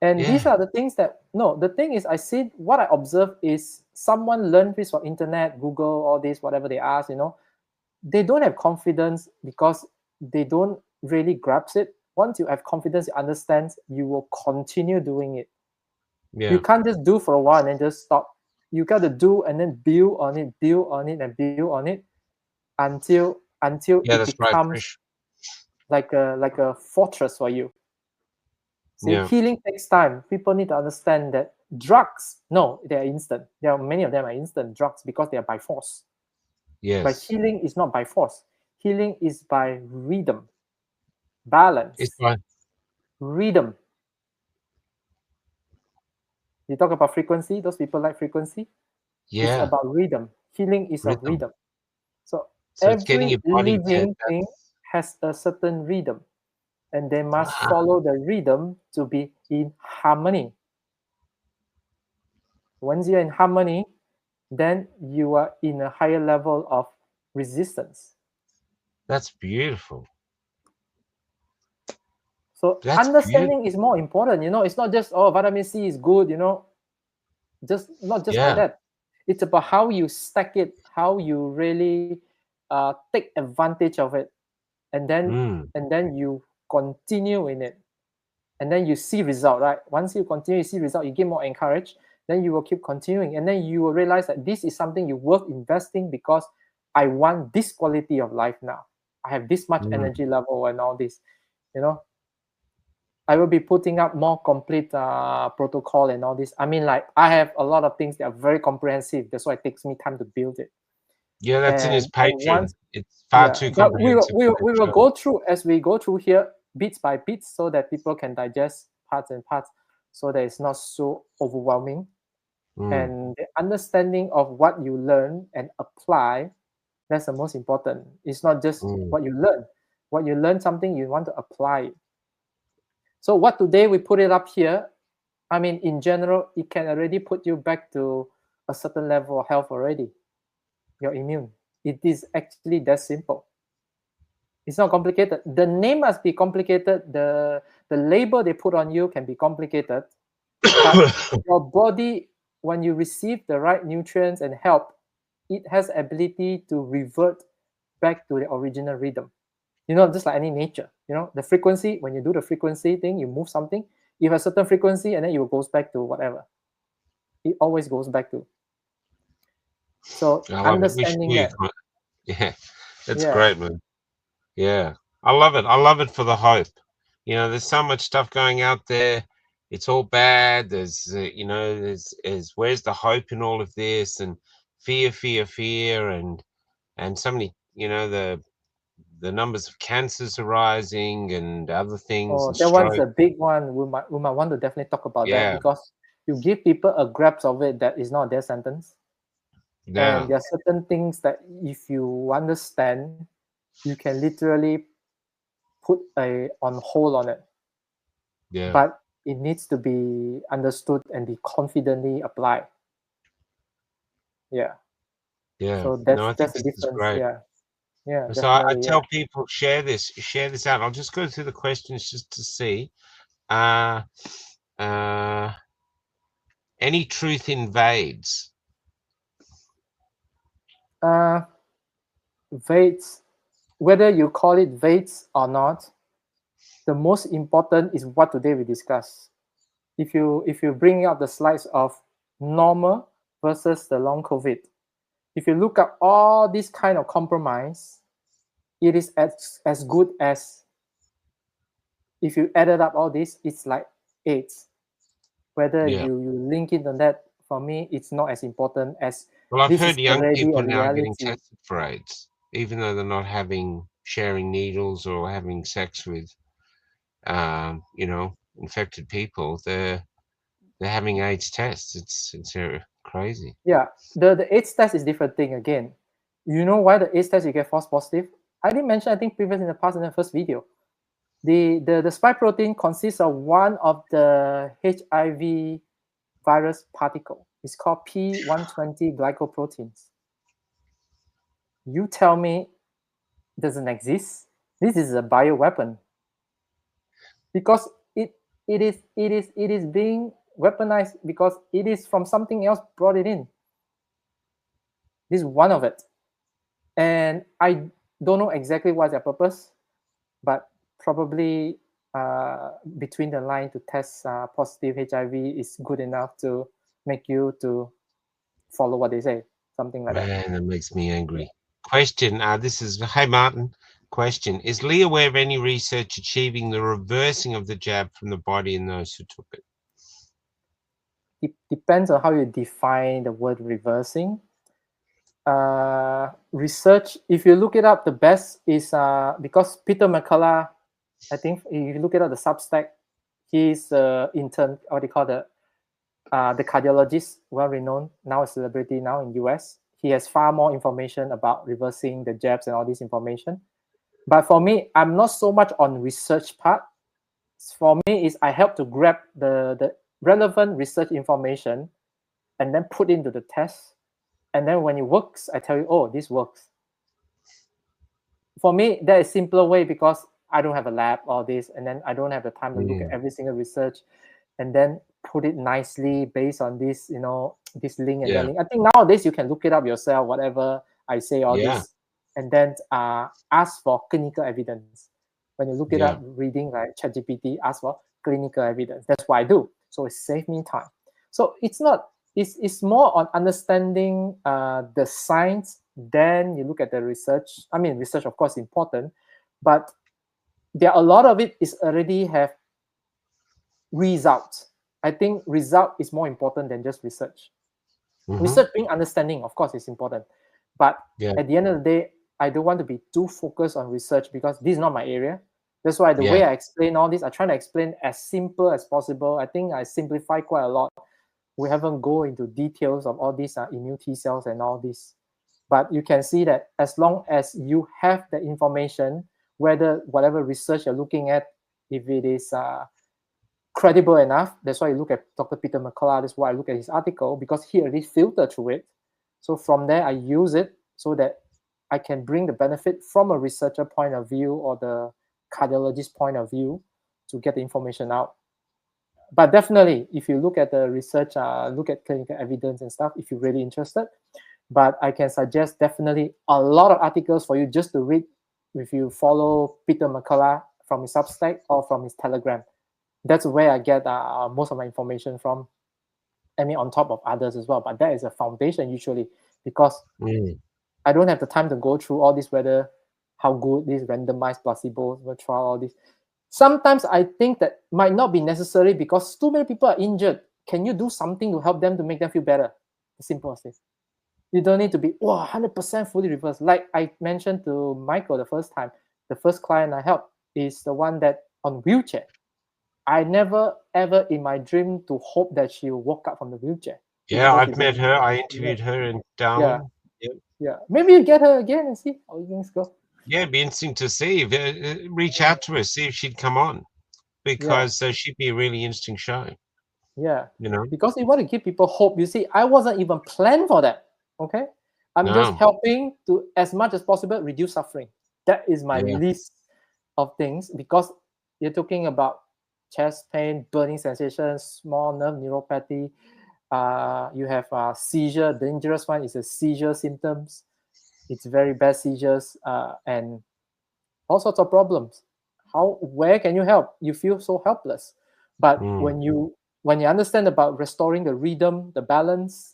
And these yeah, are the things that, no, the thing is, I see what I observe is someone learned this from internet, Google, all this, whatever they ask, they don't have confidence because they don't really grasp it. Once you have confidence, you understand, you will continue doing it. yeah, You can't just do for a while and then just stop. You got to do and then build on it, build on it, and build on it until yeah. it That's right, becomes Trish. like a fortress for you. See, Yeah, healing takes time. People need to understand that drugs, no, they are instant. There are many of them are instant drugs because they are by force. But yes. healing is not by force. Healing is by rhythm, balance, It's fine. rhythm. You talk about frequency. Those people like frequency. It's Yeah, about rhythm. Healing is of rhythm. rhythm. So So it's getting every your body to. living thing has a certain rhythm, and they must Wow, follow the rhythm to be in harmony. Once you're in harmony, then you are in a higher level of resistance. that's beautiful. So That's beautiful. understanding is more important. It's not just, oh, vitamin C is good. not just like that. It's about how you stack it, how you really take advantage of it, and then you continue in it, and then you see result, right? Once you continue, you see result, you get more encouraged, then you will keep continuing, and then you will realize that this is something you worth investing because I want this quality of life now. I have this much energy level and all this, you know. I will be putting up more complete protocol and all this. I mean, like, I have a lot of things that are very comprehensive. That's why it takes me time to build it. Yeah, that's in his Patreon. It's far too but comprehensive. we will go through as we go through here, bits by bits, so that people can digest parts and parts, so that it's not so overwhelming. And the understanding of what you learn and apply, that's the most important. It's not just what you learn. What you learn something, you want to apply it. So what today we put it up here, I mean, in general, it can already put you back to a certain level of health already. You're immune. It is actually that simple. It's not complicated. The name must be complicated. The label they put on you can be complicated. But your body, when you receive the right nutrients and help, it has ability to revert back to the original rhythm. You know, just like any nature, you know, the frequency, when you do the frequency thing, you move something, you have a certain frequency, and then it goes back to whatever. It always goes back to. So understanding that. Yeah, that's great, man. Yeah, I love it. I love it for the hope. You know, there's so much stuff going out there. It's all bad. There's, you know, there's where's the hope in all of this? And fear, and so many, you know, the numbers of cancers are rising and other things. Oh, and that one's stroke. a big one. We might want to definitely talk about that, Yeah. because you give people a grasp of it that is not their sentence. Yeah. And there are certain things that if you understand, you can literally put on hold on it. Yeah. But it needs to be understood and be confidently applied. Yeah. Yeah. So that's No, I think the this is difference. great. Yeah, So I definitely. tell people, share this out. I'll just go through the questions just to see. Any truth invades? Weights, whether you call it weights or not, the most important is what today we discuss. If you bring up the slides of normal versus the long COVID, if you look at all this kind of compromise, it is as good as, if you added up all this, it's like AIDS. Whether you link it on that, for me, it's not as important as. Well, I've heard young people a now getting reality. tested for AIDS, even though they're not sharing needles or having sex with, you know, infected people. They're having AIDS tests. It's crazy. Yeah, the AIDS test is different thing again. You know why the AIDS test you get false positive? I didn't mention, I think, previous in the past in the first video. The spike protein consists of one of the HIV virus particle. It's called P120 glycoproteins. You tell me it doesn't exist? This is a bioweapon. Because it is being weaponized because it is from something else brought it in. This is one of it. And I don't know exactly what's their purpose, but probably between the line to test positive HIV is good enough to make you to follow what they say, something like that. Man, that makes me angry. Question, this is, hey Martin, question, is Lee aware of any research achieving the reversing of the jab from the body in those who took it? It depends on how you define the word reversing. Research, if you look it up, the best is because Peter McCullough, I think if you look it up, the Substack, he's intern, what they call the cardiologist, well-renowned, now a celebrity now in US. He has far more information about reversing the jabs and all this information. But for me, I'm not so much on research part. For me, is I help to grab the relevant research information and then put into the test. And then when it works, I tell you, oh, this works. For me, that is a simpler way because I don't have a lab or this, and then I don't have the time to look at every single research. and then put it nicely based on this, this link and Yeah. that link. I think nowadays you can look it up yourself, whatever I say, all Yeah. this, and then ask for clinical evidence. When you look it Yeah. up, reading like ChatGPT, ask for clinical evidence. That's what I do. So it saves me time. So it's more on understanding the science. Then you look at the research. I mean, research, of course, is important, but there are a lot of it is already have results. I think result is more important than just research. Research being understanding, of course, is important. But at the end of the day, I don't want to be too focused on research because this is not my area. That's why the way I explain all this, I try to explain as simple as possible. I think I simplify quite a lot. We haven't go into details of all these immune T cells and all this. But you can see that as long as you have the information, whether whatever research you're looking at, if it is credible enough, that's why you look at Dr. Peter McCullough, that's why I look at his article, because he already filtered through it. So from there, I use it so that I can bring the benefit from a researcher point of view or the cardiologist point of view to get the information out. But definitely, if you look at the research, look at clinical evidence and stuff, if you're really interested. But I can suggest definitely a lot of articles for you just to read if you follow Peter McCullough from his Substack or from his Telegram. That's where I get most of my information from. I mean, on top of others as well. But that is a foundation usually because I don't have the time to go through all this, whether how good this randomized placebo trial, all this. Sometimes I think that might not be necessary because too many people are injured. Can you do something to help them to make them feel better? As simple as this. You don't need to be 100% fully reversed. Like I mentioned to Michael the first time, the first client I helped is the one that on wheelchair. I never ever in my dream to hope that she will walk up from the wheelchair. Yeah, I've met her. I interviewed her in Darwin. Yeah. Maybe you get her again and see how things go. Yeah, it'd be interesting to see. Reach out to her, see if she'd come on, because she'd be a really interesting show. Yeah, you know, because you want to give people hope. You see, I wasn't even planned for that. Okay, I'm just helping to as much as possible reduce suffering. That is my list of things because you're talking about chest pain, burning sensation, small nerve neuropathy. You have seizure. Dangerous one is a seizure symptoms. It's very bad seizures and all sorts of problems. Where can you help? You feel so helpless. But when you understand about restoring the rhythm, the balance,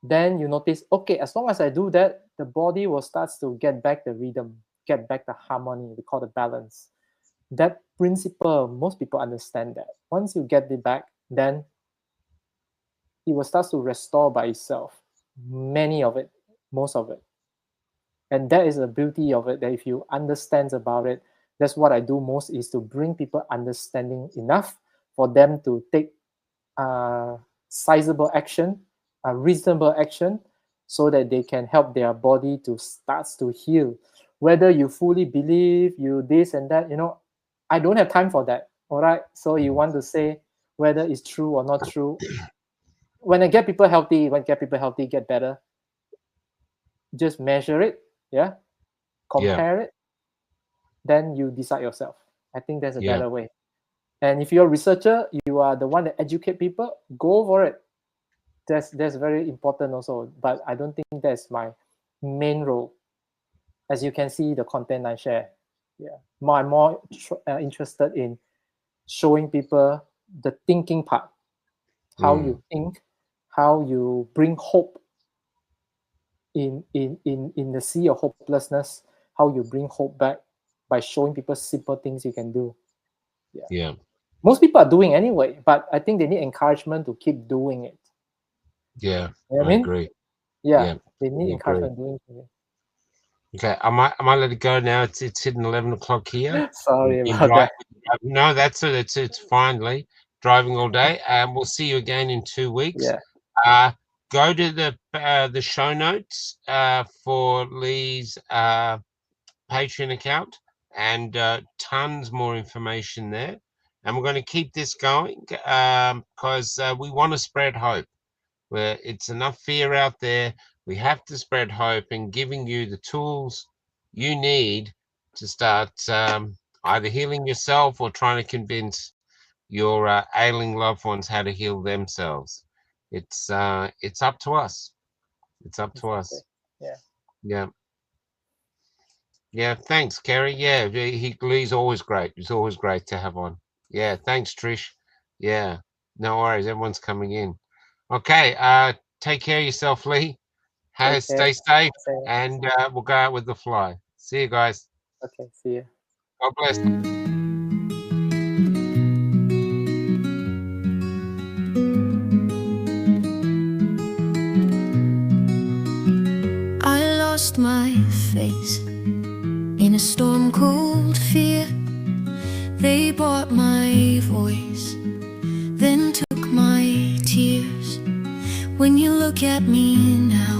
then you notice, okay, as long as I do that, the body will start to get back the rhythm, get back the harmony, we call the balance. That principle, most people understand that. Once you get it back, then it will start to restore by itself. Many of it, most of it. And that is the beauty of it, that if you understand about it, that's what I do most, is to bring people understanding enough for them to take sizable action, reasonable action, so that they can help their body to start to heal. Whether you fully believe you this and that, I don't have time for that. All right. So you want to say whether it's true or not true. When I get people healthy, get better, just measure it, compare it, then you decide yourself. I think that's a better way. And if you're a researcher, you are the one that educate people, go for it. That's very important also. But I don't think that's my main role. As you can see, the content I share, I'm more interested in showing people the thinking part, how you think, how you bring hope in the sea of hopelessness, how you bring hope back by showing people simple things you can do. Yeah. Most people are doing anyway, but I think they need encouragement to keep doing it. Yeah, You know I agree. Yeah, they need encouragement doing it. Okay, I might let it go now. It's hitting 11 o'clock here. Sorry about that. No, that's it. It's finally driving all day. We'll see you again in 2 weeks. Yeah. Go to the show notes for Lee's Patreon account, and tons more information there. And we're going to keep this going because we want to spread hope. Where it's enough fear out there, we have to spread hope, and giving you the tools you need to start either healing yourself or trying to convince your ailing loved ones how to heal themselves. It's up to us. It's up to us. Yeah. Yeah. Yeah, thanks, Kerry. Yeah, he's always great. He's always great to have on. Yeah, thanks, Trish. Yeah, no worries. Everyone's coming in. Okay, take care of yourself, Lee. Take Stay care. safe, Say- and we'll go out with the fly. See you guys. Okay, see you. God bless. I lost my face in a storm cold fear. They bought my voice, then took my tears. When you look at me now,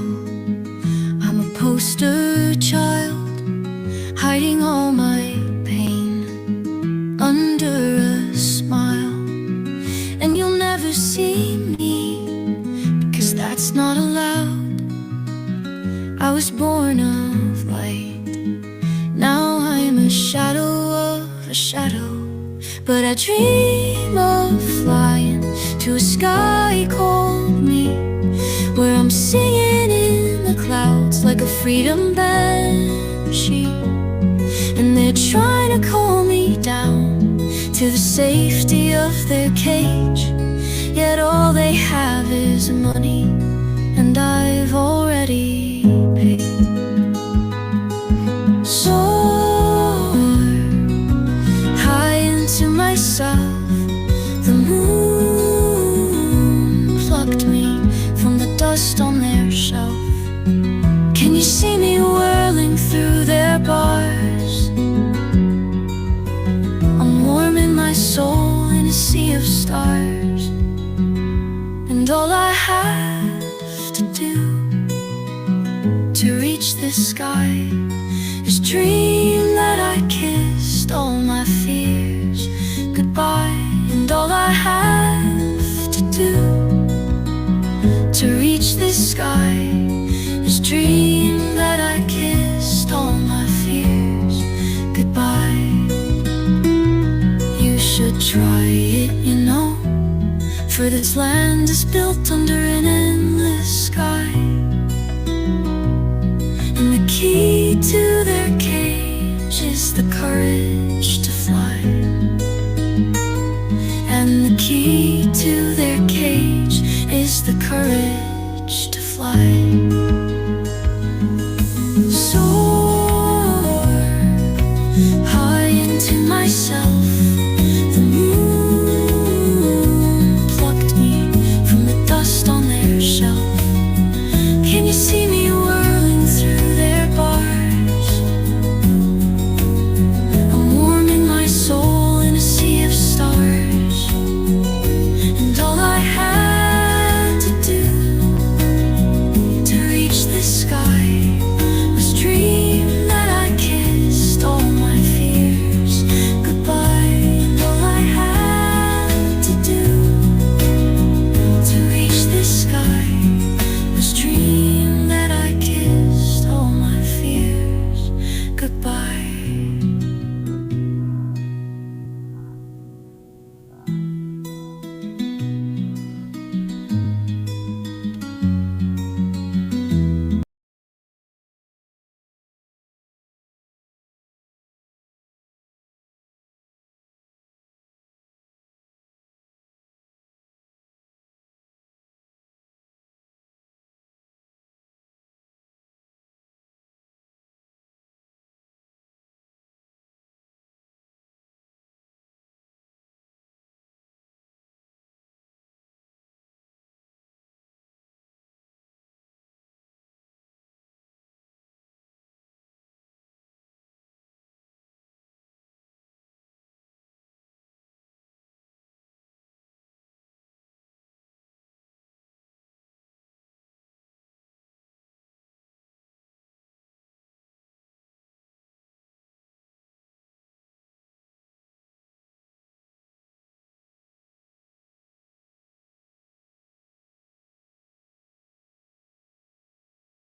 I'm a poster child, hiding all my pain under a smile. And you'll never see me, because that's not allowed. I was born of light, now I'm a shadow of a shadow. But I dream of flying to a sky called me, where I'm singing in the clouds like a freedom banshee. And they're trying to call me down to the safety of their cage, yet all they have is money, and I've already paid. Soar high into myself. The moon plucked me from the dust on their shelf. Can you see me whirling through their bars? I'm warming my soul in a sea of stars. And all I have to do to reach the sky is dream that I kissed all my fears goodbye. And all I have to do to reach the sky is dream that I kissed all my fears goodbye. You should try it, you know, for this land is built under an endless sky. And the key to their cage is the courage